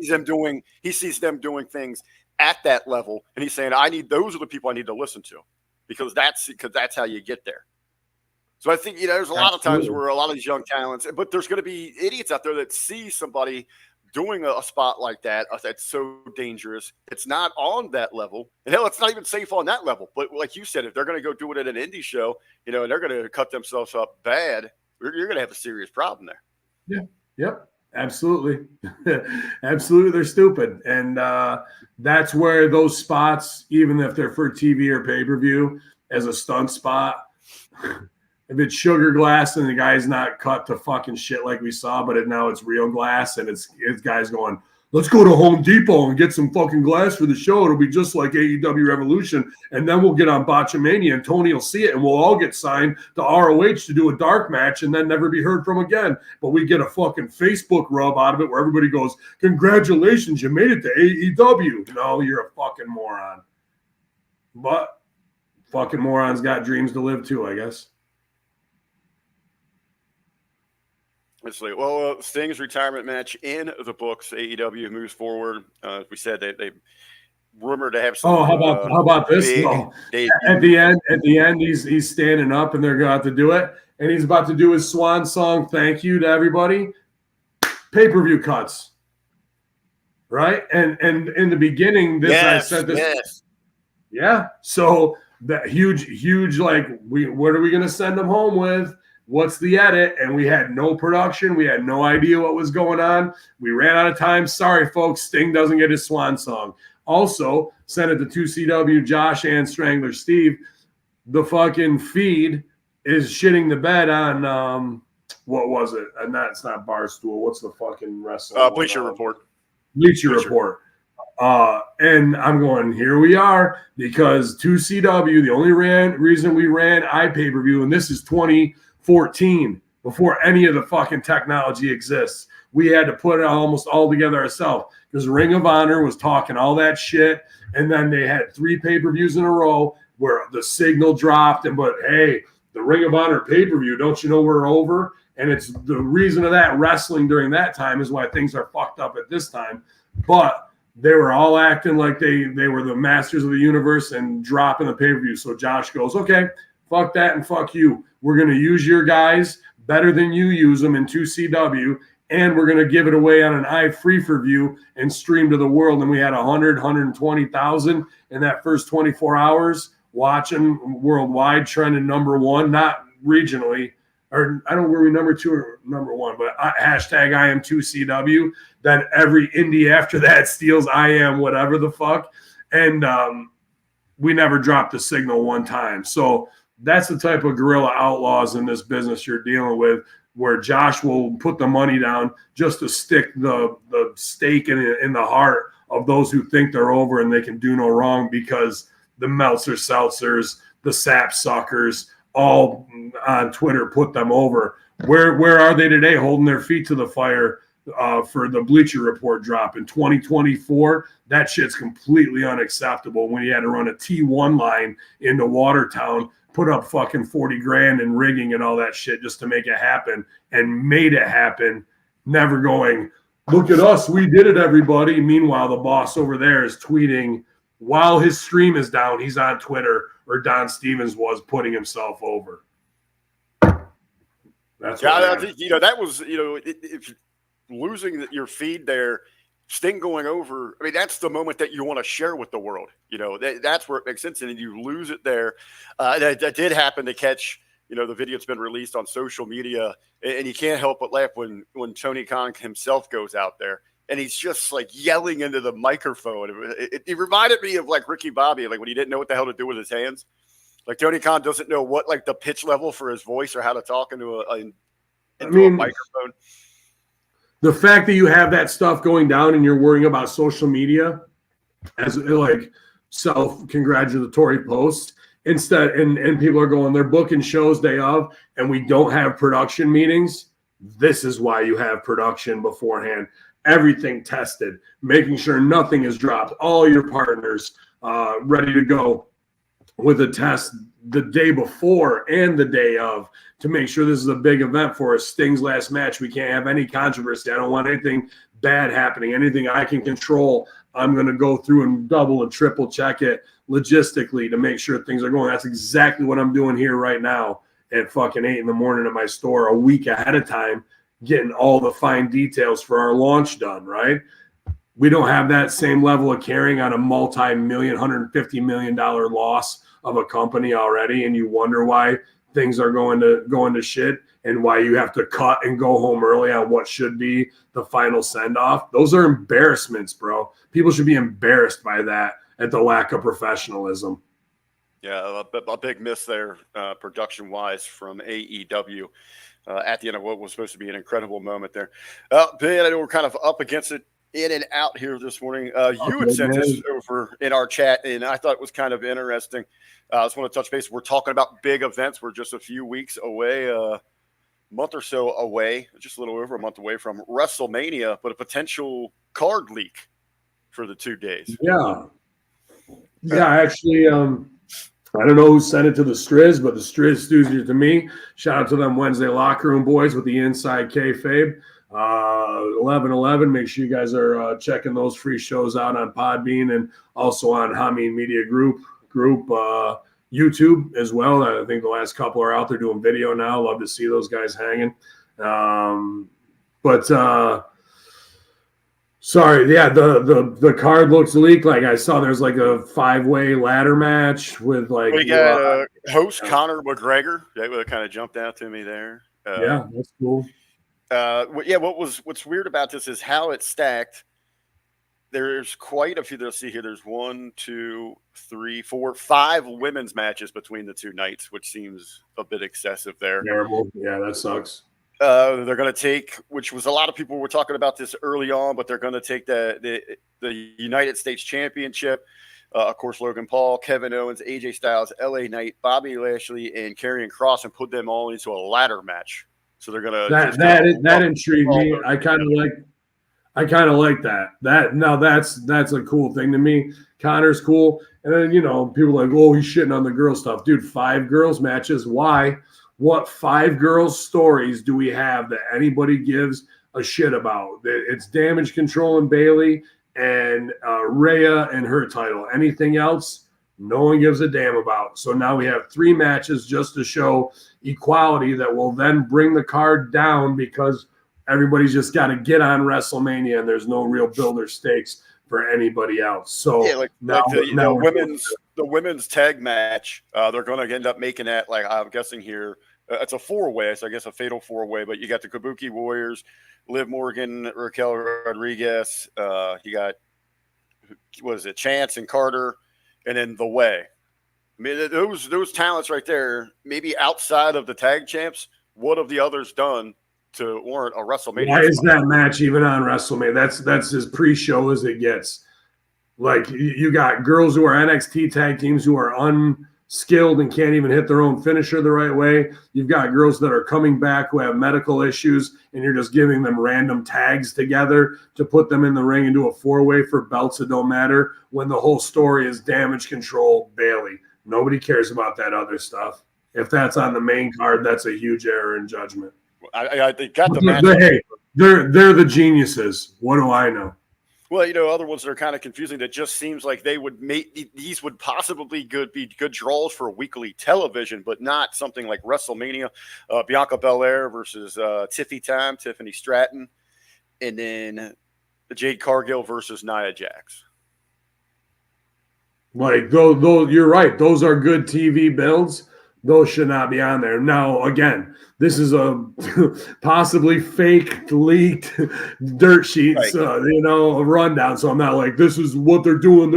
them doing things at that level, and he's saying, those are the people I need to listen to because that's how you get there. So I think, there's a lot of times where a lot of these young talents, but there's going to be idiots out there that see somebody doing a spot like that that's so dangerous. It's not on that level. And hell, it's not even safe on that level. But like you said, if they're going to go do it at an indie show, and they're going to cut themselves up bad, you're going to have a serious problem there. Yeah. Yep. Absolutely. Absolutely. They're stupid. And that's where those spots, even if they're for TV or pay-per-view as a stunt spot, if it's sugar glass and the guy's not cut to fucking shit like we saw, but now it's real glass and it's guys going, let's go to Home Depot and get some fucking glass for the show. It'll be just like AEW Revolution. And then we'll get on Botchamania and Tony will see it and we'll all get signed to ROH to do a dark match and then never be heard from again. But we get a fucking Facebook rub out of it where everybody goes, congratulations, you made it to AEW. No, you're a fucking moron. But fucking morons got dreams to live too, I guess. Well, Sting's retirement match in the books. AEW moves forward. As we said, they rumored to have some. Oh, how about this? At the end, he's standing up, and they're going to have to do it, and he's about to do his swan song. Thank you to everybody. Pay-per-view cuts, right? And in the beginning, I said this. Yes. Yeah. So that huge. Like, what are we going to send them home with? what's the edit? And we had no production. We had no idea what was going on. We ran out of time. Sorry, folks. Sting doesn't get his swan song. Also, sent it to 2CW, Josh and Strangler Steve. The fucking feed is shitting the bed on what was it? And that's not Barstool. What's the fucking wrestling? Bleacher Report. Bleacher Report. And I'm going, here we are, because 2CW, the only reason we ran iPay-per-view, and this is 2014, before any of the fucking technology exists. We had to put it almost all together ourselves because Ring of Honor was talking all that shit, and then they had 3 pay-per-views in a row where the signal dropped, but hey, the Ring of Honor pay-per-view, don't you know we're over? And it's the reason of that wrestling during that time is why things are fucked up at this time. But they were all acting like they were the masters of the universe and dropping the pay-per-view. So Josh goes, okay, fuck that and fuck you. We're going to use your guys better than you use them in 2CW, and we're going to give it away on an iFree-for-view and stream to the world. And we had 120,000 in that first 24 hours watching worldwide, trending #1, not regionally. Or I don't know where we number 2 or number 1, but hashtag I am 2CW. Then every indie after that steals I am whatever the fuck. And we never dropped the signal one time. So that's the type of guerrilla outlaws in this business you're dealing with, where Josh will put the money down just to stick the stake in the heart of those who think they're over and they can do no wrong, because the Meltzer Seltzers, the Sap Suckers, all on Twitter put them over. Where are they today, holding their feet to the fire for the Bleacher Report drop in 2024? That shit's completely unacceptable. When you had to run a T1 line into Watertown, put up fucking 40 grand in rigging and all that shit just to make it happen, and made it happen, never going, look at us, we did it, everybody. Meanwhile, the boss over there is tweeting while his stream is down. He's on Twitter, or Don Stevens was, putting himself over. That's that was, if losing your feed there, Sting going over, I mean, that's the moment that you want to share with the world. That's where it makes sense. And you lose it there. That did happen to catch, the video that's been released on social media. And you can't help but laugh when Tony Khan himself goes out there and he's just like yelling into the microphone. It reminded me of like Ricky Bobby, like when he didn't know what the hell to do with his hands. Like Tony Khan doesn't know what like the pitch level for his voice or how to talk into a microphone. The fact that you have that stuff going down and you're worrying about social media as like self-congratulatory posts instead, and people are going, they're booking shows day of, and we don't have production meetings. This is why you have production beforehand. Everything tested, making sure nothing is dropped. All your partners ready to go with a test the day before and the day of to make sure this is a big event for us. Sting's last match. We can't have any controversy. I don't want anything bad happening. Anything I can control, I'm going to go through and double and triple check it logistically to make sure things are going. That's exactly what I'm doing here right now at fucking 8 a.m. at my store, a week ahead of time, getting all the fine details for our launch done, right? We don't have that same level of caring on a multi-million, $150 million loss of a company already, and you wonder why things are going to shit and why you have to cut and go home early on what should be the final send-off. Those are embarrassments, bro. People should be embarrassed by that at the lack of professionalism. Yeah, a big miss there, production-wise, from AEW at the end of what was supposed to be an incredible moment there. Ben, I know we're kind of up against it, in and out here this morning. You had sent this over in our chat, and I thought it was kind of interesting. I just want to touch base. We're talking about big events. We're just a few weeks away, a month or so away, just a little over a month away from WrestleMania, but a potential card leak for the 2 days. Yeah, actually, I don't know who sent it to the Striz, but the Striz studios to me. Shout out to them Wednesday Locker Room boys with the Inside Kayfabe. 11/11. Make sure you guys are checking those free shows out on Podbean and also on Hameen Media Group YouTube as well. I think the last couple are out there doing video now. Love to see those guys hanging. But Sorry, yeah, the card looks leaked. Like I saw, there's like a 5-way ladder match with like We got host Conor McGregor. That kind of jumped out to me there. Yeah, that's cool. What's weird about this is how it's stacked. There's quite a few. Let's see here. There's 1, 2, 3, 4, 5 women's matches between the two nights, which seems a bit excessive there. Terrible. Yeah, that sucks. They're going to take, which was a lot of people were talking about this early on, but they're going to take the United States Championship. Of course, Logan Paul, Kevin Owens, AJ Styles, LA Knight, Bobby Lashley, and Karrion Kross, and put them all into a ladder match. So they're going to that intrigued me. I kind of like that. That's a cool thing to me. Connor's cool, and then people are like, oh, he's shitting on the girl stuff, dude. 5 girls matches. Why? What 5 girls stories do we have that anybody gives a shit about? It's Damage Control and Bailey and Rhea and her title. Anything else, no one gives a damn about. So now we have 3 matches just to show equality that will then bring the card down because everybody's just got to get on WrestleMania and there's no real builder stakes for anybody else. So the women's tag match, they're going to end up making that, like I'm guessing here, it's a 4-way, so I guess a fatal 4-way. But you got the Kabuki Warriors, Liv Morgan, Raquel Rodriguez. You got Chance and Carter, and then The Way. I mean, those talents right there. Maybe outside of the tag champs, what have the others done to warrant a WrestleMania? Why is that match even on WrestleMania? That's as pre-show as it gets. Like you got girls who are NXT tag teams who are unskilled and can't even hit their own finisher the right way. You've got girls that are coming back who have medical issues, and you're just giving them random tags together to put them in the ring and do a 4-way for belts that don't matter when the whole story is Damage Control, Bailey. Nobody cares about that other stuff. If that's on the main card, that's a huge error in judgment. They got the match. Hey, they're the geniuses. What do I know? Well, other ones that are kind of confusing. That just seems like they would make these would possibly be good draws for weekly television, but not something like WrestleMania. Bianca Belair versus Tiffany Stratton, and then Jade Cargill versus Nia Jax. Like those, you're right. Those are good TV builds. Those should not be on there. Now, again, this is a possibly fake, leaked dirt sheets, right. A rundown. So I'm not like, this is what they're doing.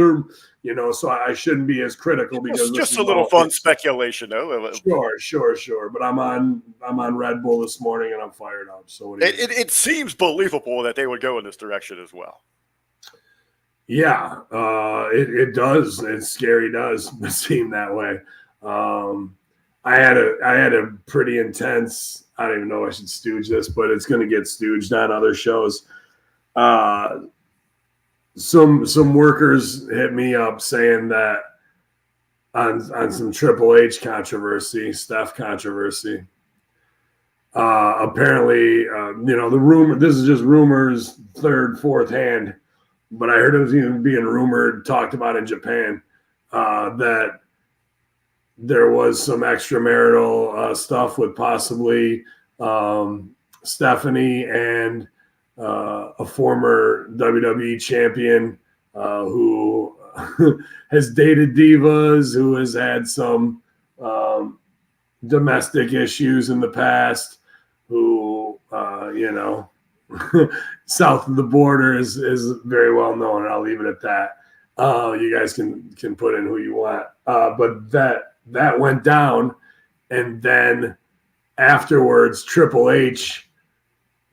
So I shouldn't be as critical because it's just a little fun speculation, though. Sure. But I'm on Red Bull this morning and I'm fired up. So it seems believable that they would go in this direction as well. Yeah, it does. It scary does seem that way. I had a pretty intense. I don't even know if I should stooge this, but it's going to get stooged on other shows. Some workers hit me up saying that on some Triple H controversy, Steph controversy. Apparently, the rumor. This is just rumors, third, fourth hand, but I heard it was even being rumored, talked about in Japan, that there was some extramarital stuff with possibly Stephanie and a former WWE champion who has dated divas, who has had some domestic issues in the past, who, south of the border is very well known, and I'll leave it at that. You guys can put in who you want. But that went down, and then afterwards, Triple H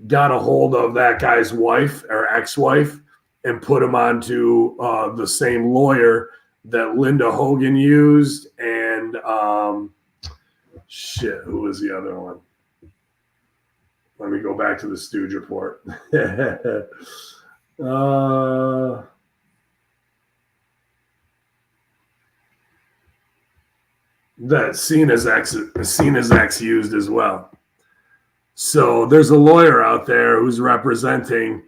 got a hold of that guy's wife or ex-wife and put him onto the same lawyer that Linda Hogan used, and who was the other one? Let me go back to the Stooge report. That Cena's ex used as well. So there's a lawyer out there who's representing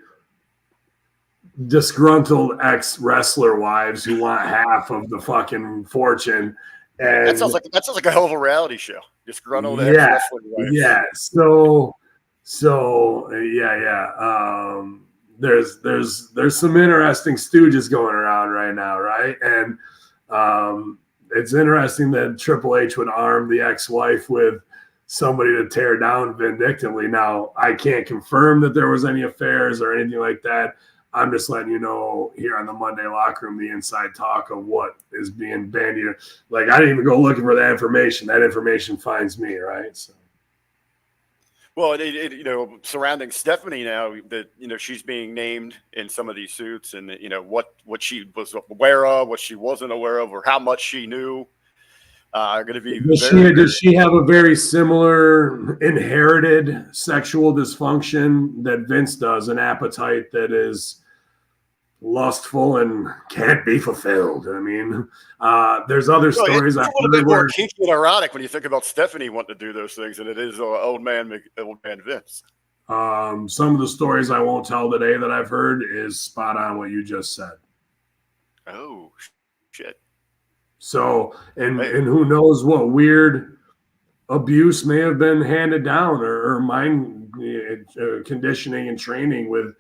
disgruntled ex-wrestler wives who want half of the fucking fortune. And that sounds like a hell of a reality show. Disgruntled ex-wrestler wives. Yeah. So yeah. there's some interesting stooges going around right now, right? And it's interesting that Triple H would arm the ex-wife with somebody to tear down vindictively. Now, I can't confirm that there was any affairs or anything like that. I'm just letting you know here on the Monday Locker Room the inside talk of what is being bandied. Like, I didn't even go looking for that information. That information finds me, right? So. Well, surrounding Stephanie now that, she's being named in some of these suits and, what she was aware of, what she wasn't aware of, or how much she knew. Going to be does she have a very similar inherited sexual dysfunction that Vince does, an appetite that is lustful and can't be fulfilled? I mean, there's other stories. It's a little bit more kinky and erotic when you think about Stephanie wanting to do those things than it is old man Vince. Some of the stories I won't tell today that I've heard is spot on what you just said. Oh, shit. So, and who knows what weird abuse may have been handed down or mind conditioning and training with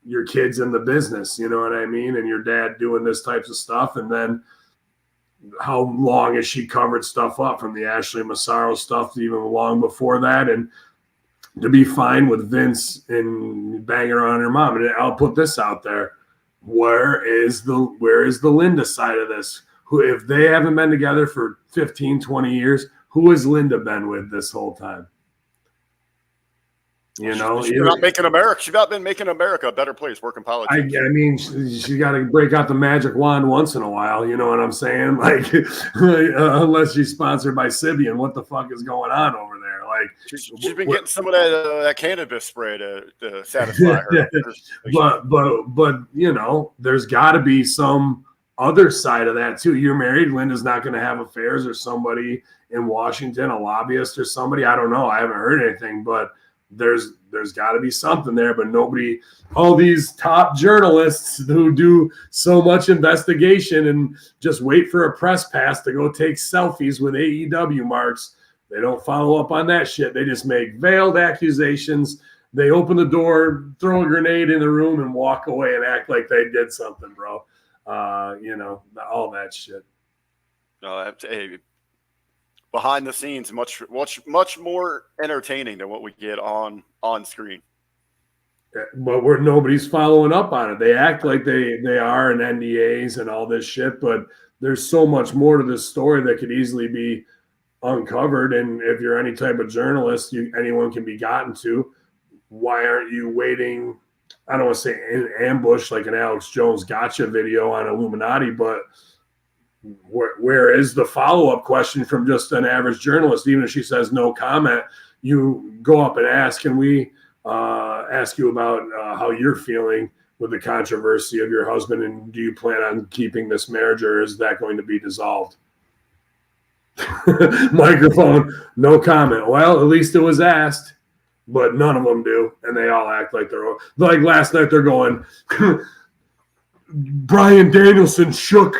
your kids in the business, you know what I mean? And your dad doing this types of stuff. And then how long has she covered stuff up from the Ashley Massaro stuff to even long before that? And to be fine with Vince and banging her on her mom. And I'll put this out there. Where is the Linda side of this? Who, if they haven't been together for 15, 20 years, who has Linda been with this whole time? She's not making America. She's not been making America a better place. Working politics. I mean, she got to break out the magic wand once in a while. You know what I'm saying? Like, unless she's sponsored by Sibian, what the fuck is going on over there? Like, she's been getting some of that cannabis spray to satisfy her. but there's got to be some other side of that too. You're married. Linda's not going to have affairs or somebody in Washington, a lobbyist or somebody. I don't know. I haven't heard anything, but there's got to be something there. But nobody, all these top journalists who do so much investigation and just wait for a press pass to go take selfies with AEW marks, they don't follow up on that shit. They just make veiled accusations. They open the door, throw a grenade in the room, and walk away and act like they did something, bro. All that shit. No, behind the scenes, much more entertaining than what we get on screen. But nobody's following up on it. They act like they are in NDAs and all this shit, but there's so much more to this story that could easily be uncovered. And if you're any type of journalist, anyone can be gotten to. Why aren't you waiting? I don't want to say in ambush like an Alex Jones gotcha video on Illuminati, but where is the follow-up question from just an average journalist? Even if she says no comment, you go up and ask, can we ask you about how you're feeling with the controversy of your husband, and do you plan on keeping this marriage, or is that going to be dissolved? Microphone, no comment. Well, at least it was asked. But none of them do, and they all act like they're like last night. They're going, Bryan Danielson shook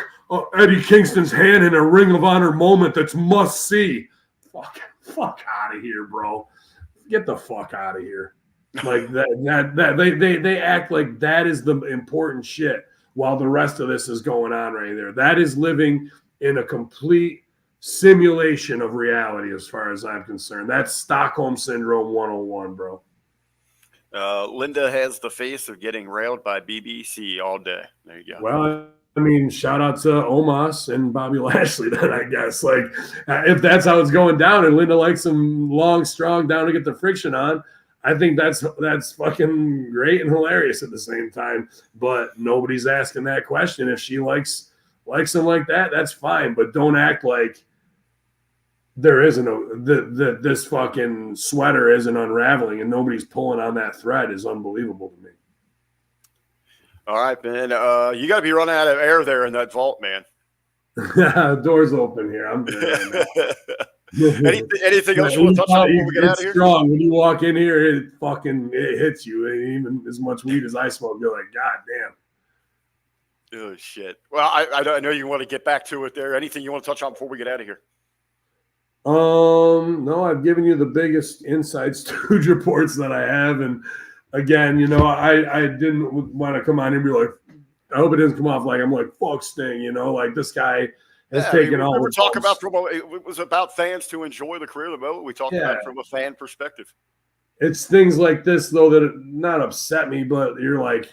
Eddie Kingston's hand in a Ring of Honor moment that's must see. Fuck out of here, bro. Get the fuck out of here. Like that they act like that is the important shit while the rest of this is going on right there. That is living in a complete simulation of reality as far as I'm concerned. That's Stockholm Syndrome 101, bro. Linda has the face of getting railed by BBC all day. There you go. Well, I mean, shout out to Omos and Bobby Lashley then, I guess. Like, if that's how it's going down and Linda likes them long, strong, down to get the friction on, I think that's fucking great and hilarious at the same time. But nobody's asking that question. If she likes them like that, that's fine. But don't act like there isn't this fucking sweater isn't unraveling and nobody's pulling on that thread is unbelievable to me. All right, man. You got to be running out of air there in that vault, man. Door's open here. I'm good. Anything else you want to touch on before we get out of here? Strong. When you walk in here, it hits you. Even as much weed as I smoke, you're like, God damn. Oh, shit. Well, I know you want to get back to it there. Anything you want to touch on before we get out of here? No, I've given you the biggest inside Stooge reports that I have, and again, you know, I didn't want to come on and be like, I hope it doesn't come off like I'm like, fuck Sting, you know, like this guy has taken all we the talk bumps. about it was about fans to enjoy the career of the moment. We talked about it from a fan perspective. It's things like this though that not upset me, but you're like,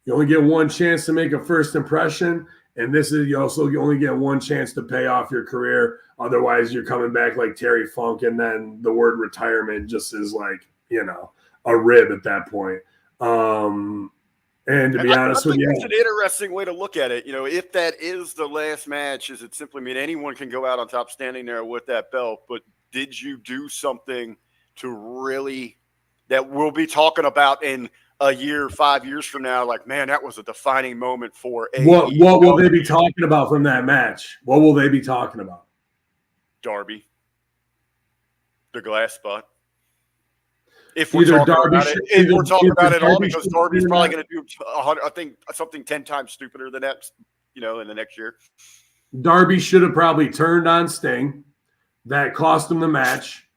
you only get one chance to make a first impression, and this is you only get one chance to pay off your career. Otherwise, you're coming back like Terry Funk, and then the word retirement just is like, you know, a rib at that point. And to be honest with you, it's an interesting way to look at it. You know, if that is the last match, does it simply mean anyone can go out on top standing there with that belt? But did you do something to really that we'll be talking about in a year, 5 years from now? Like, man, that was a defining moment for a. What will they be talking about from that match? What will they be talking about? Darby, the glass spot. If we're talking about it, if we're talking about it all, because Darby's probably going to do, I think, something 10 times stupider than that, you know, in the next year. Darby should have probably turned on Sting. That cost him the match.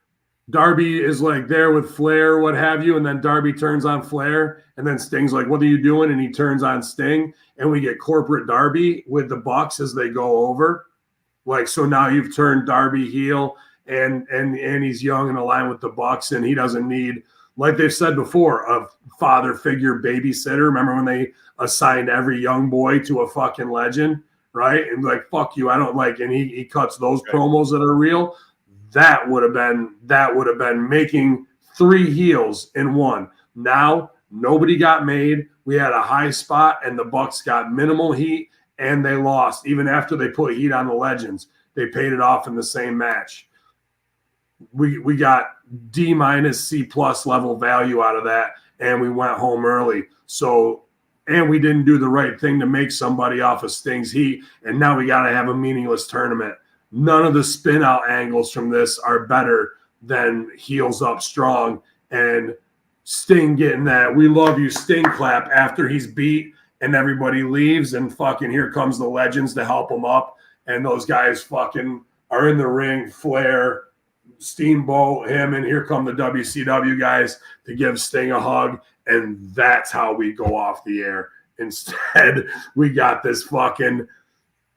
Darby is like there with Flair, what have you, and then Darby turns on Flair, and then Sting's like, "What are you doing?" And he turns on Sting, and we get corporate Darby with the Bucks as they go over. Like, so now you've turned Darby heel, and he's young and aligned with the Bucks, and he doesn't need, like they've said before, a father figure babysitter. Remember when they assigned every young boy to a fucking legend, right? And like, fuck you, I don't like, and he cuts those promos that are real. That would have been making 3 heels in one. Now nobody got made. We had a high spot, and the Bucks got minimal heat, and they lost. Even after they put heat on the legends, they paid it off in the same match. We got D- C+ level value out of that, and we went home early. So, and we didn't do the right thing to make somebody off of Sting's heat, and now we got to have a meaningless tournament. None of the spin out angles from this are better than heels up strong and Sting getting that "we love you" Sting clap after he's beat and everybody leaves, and fucking here comes the legends to help him up, and those guys fucking are in the ring. Flair, Steamboat, him, and here come the WCW guys to give Sting a hug, and that's how we go off the air. Instead, we got this fucking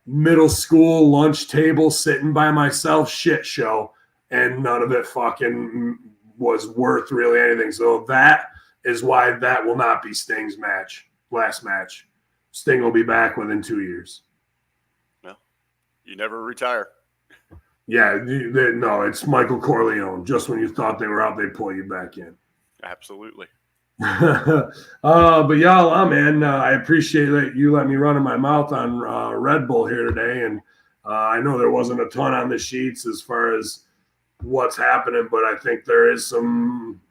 middle school lunch table sitting by myself shit show, and none of it fucking was worth really anything. So that is why that will not be Sting's last match. Sting will be back within 2 years. No, you never retire. Yeah, no, it's Michael Corleone. Just when you thought they were out, they pull you back in. Absolutely. But y'all, man, I appreciate that you let me run in my mouth on Red Bull here today, and I know there wasn't a ton on the sheets as far as what's happening, but I think there is some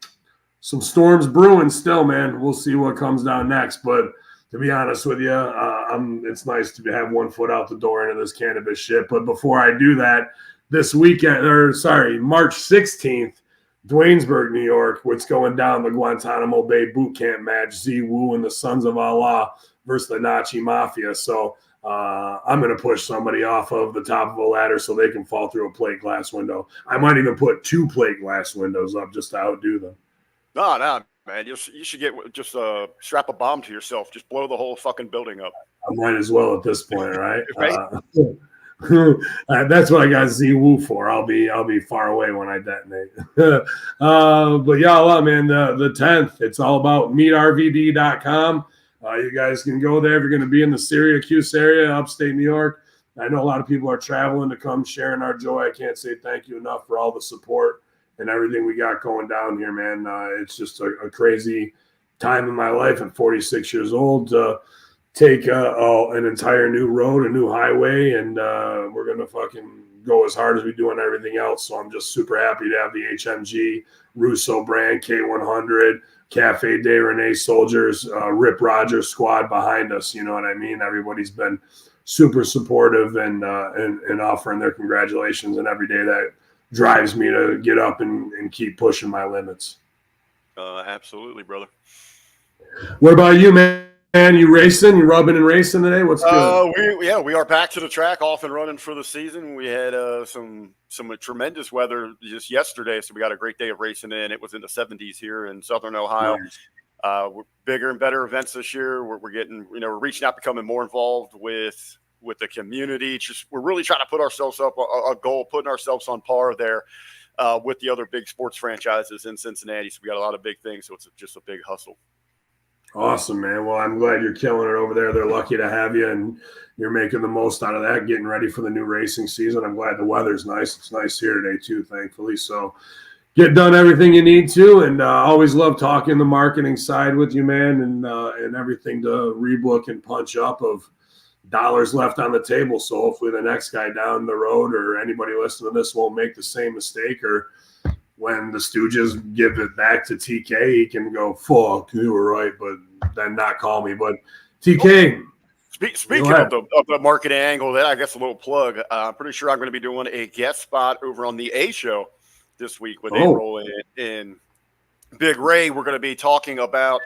storms brewing still, man. We'll see what comes down next, but to be honest with you, it's nice to have one foot out the door into this cannabis shit. But before I do that, this weekend, March 16th, Dwaynesburg, New York, what's going down, the Guantanamo Bay boot camp match, Z-Wu and the Sons of Allah versus the Nazi Mafia. So I'm going to push somebody off of the top of a ladder so they can fall through a plate glass window. I might even put 2 plate glass windows up just to outdo them. No, man. You should just strap a bomb to yourself. Just blow the whole fucking building up. I might as well at this point, right? That's what I got Z-Wu for. I'll be far away when I detonate. But y'all, man, the 10th, it's all about meetrvd.com. You guys can go there if you're going to be in the Syracuse area, upstate New York. I know a lot of people are traveling to come sharing our joy. I can't say thank you enough for all the support and everything we got going down here, man. It's just a crazy time in my life at 46 years old to take an entire new road, a new highway, and we're going to fucking go as hard as we do on everything else. So I'm just super happy to have the HMG, Russo brand, K100, Cafe de Rene Soldiers, Rip Rogers squad behind us. You know what I mean? Everybody's been super supportive and offering their congratulations, and every day that drives me to get up and keep pushing my limits. Absolutely, brother. What about you, man? And you racing? You rubbing and racing today? What's good? We are back to the track, off and running for the season. We had some tremendous weather just yesterday, so we got a great day of racing in. It was in the 70s here in Southern Ohio. Nice. We're bigger and better events this year. We're getting, we're reaching out, becoming more involved with the community. We're really trying to put ourselves up a goal, putting ourselves on par there with the other big sports franchises in Cincinnati. So we got a lot of big things. So it's just a big hustle. Awesome, man. Well, I'm glad you're killing it over there. They're lucky to have you, and you're making the most out of that, getting ready for the new racing season. I'm glad the weather's nice. It's nice here today, too, thankfully. So get done everything you need to, and always love talking the marketing side with you, man, and everything to rebook and punch up of dollars left on the table. So hopefully the next guy down the road or anybody listening to this won't make the same mistake, or when the Stooges give it back to TK, he can go, fuck, you were right, but then not call me. But TK. Speaking of the marketing angle, that I guess a little plug, I'm pretty sure I'm going to be doing a guest spot over on the A Show this week with A-Roll in Big Ray. We're going to be talking about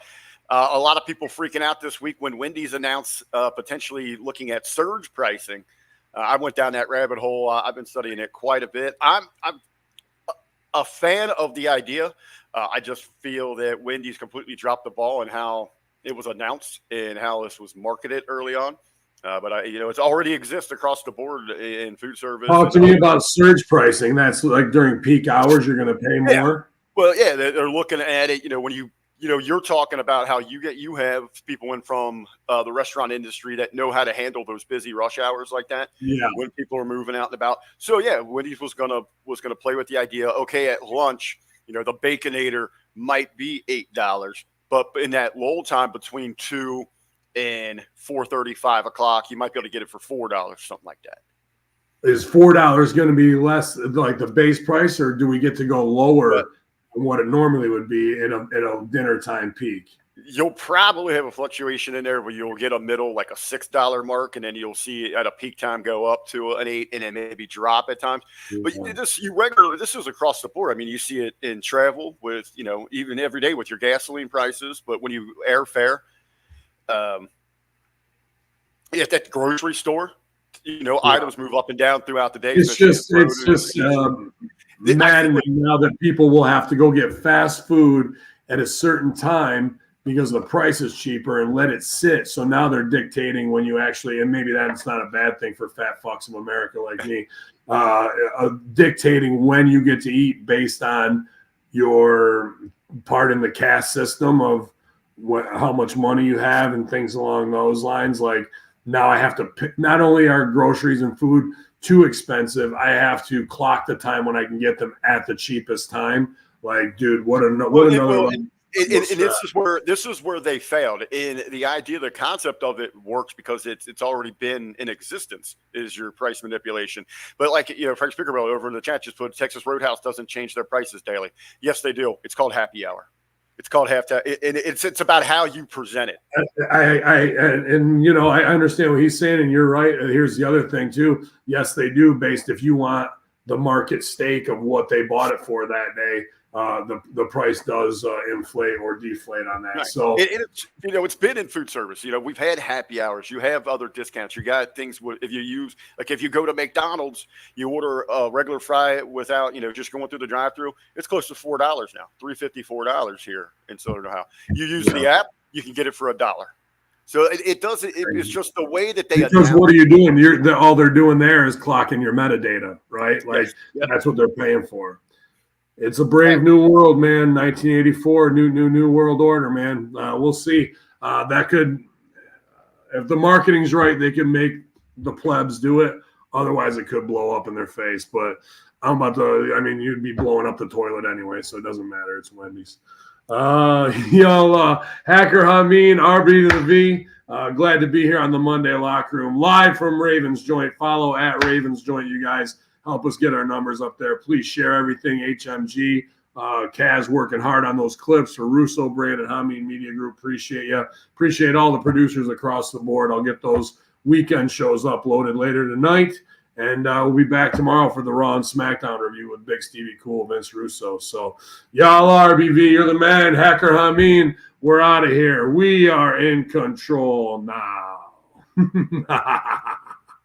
a lot of people freaking out this week when Wendy's announced potentially looking at surge pricing. I went down that rabbit hole. I've been studying it quite a bit. I'm a fan of the idea. I just feel that Wendy's completely dropped the ball in how it was announced and how this was marketed early on. But it's already exists across the board in food service. Talk to me about surge pricing. That's like during peak hours, you're going to pay more. Well, yeah, they're looking at it. When you're talking about how you have people in from the restaurant industry that know how to handle those busy rush hours like that. Yeah. When people are moving out and about. So yeah, Wendy's was gonna play with the idea. Okay, at lunch, the Baconator might be $8, but in that lull time between 2 and 4:30, 5 o'clock, you might be able to get it for $4, something like that. Is $4 going to be less like the base price, or do we get to go lower than what it normally would be in a dinner time peak? You'll probably have a fluctuation in there where you'll get a middle, like a $6 mark, and then you'll see it at a peak time go up to an 8 and then maybe drop at times. But this is across the board. I mean, you see it in travel with, even every day with your gasoline prices, but when you airfare, at that grocery store, items move up and down throughout the day. It's just maddening now that people will have to go get fast food at a certain time because the price is cheaper and let it sit. So now they're dictating when you actually, and maybe that's not a bad thing for fat fucks in America like me, dictating when you get to eat based on your part in the caste system of how much money you have and things along those lines. Like now I have to pick, not only are groceries and food too expensive, I have to clock the time when I can get them at the cheapest time. Like, dude, what another this is where they failed. In the idea, the concept of it works because it's already been in existence, is your price manipulation. But like, Frank Speakerville over in the chat just put, Texas Roadhouse doesn't change their prices daily. Yes, they do. It's called happy hour. It's called halftime. It's about how you present it. I understand what he's saying, and you're right. Here's the other thing too. Yes, they do. Based if you want the market stake of what they bought it for that day, the price does inflate or deflate on that. Right. So it's been in food service. We've had happy hours. You have other discounts. You got things if you go to McDonald's, you order a regular fry without just going through the drive-through. It's close to $4 now, $3.50, $4 here in Southern Ohio. You use the app, you can get it for $1. So it does. It's just the way that they. Because what are you doing? All they're doing there is clocking your metadata, right? Like that's what they're paying for. It's a brave new world, man. 1984, new world order, man. We'll see. That could, if the marketing's right, they can make the plebs do it. Otherwise, it could blow up in their face. But you'd be blowing up the toilet anyway, so it doesn't matter. It's Wendy's. Hacker Hameen, RB to the V. Glad to be here on the Monday Locker Room, live from Ravens Joint. Follow at Ravens Joint, you guys. Help us get our numbers up there. Please share everything. HMG, Kaz working hard on those clips for Russo Brand and Hameen Media Group. Appreciate you. Appreciate all the producers across the board. I'll get those weekend shows uploaded later tonight. And we'll be back tomorrow for the Raw and SmackDown review with Big Stevie Cool, Vince Russo. So, y'all RBV, you're the man. Hacker Hameen. We're out of here. We are in control now.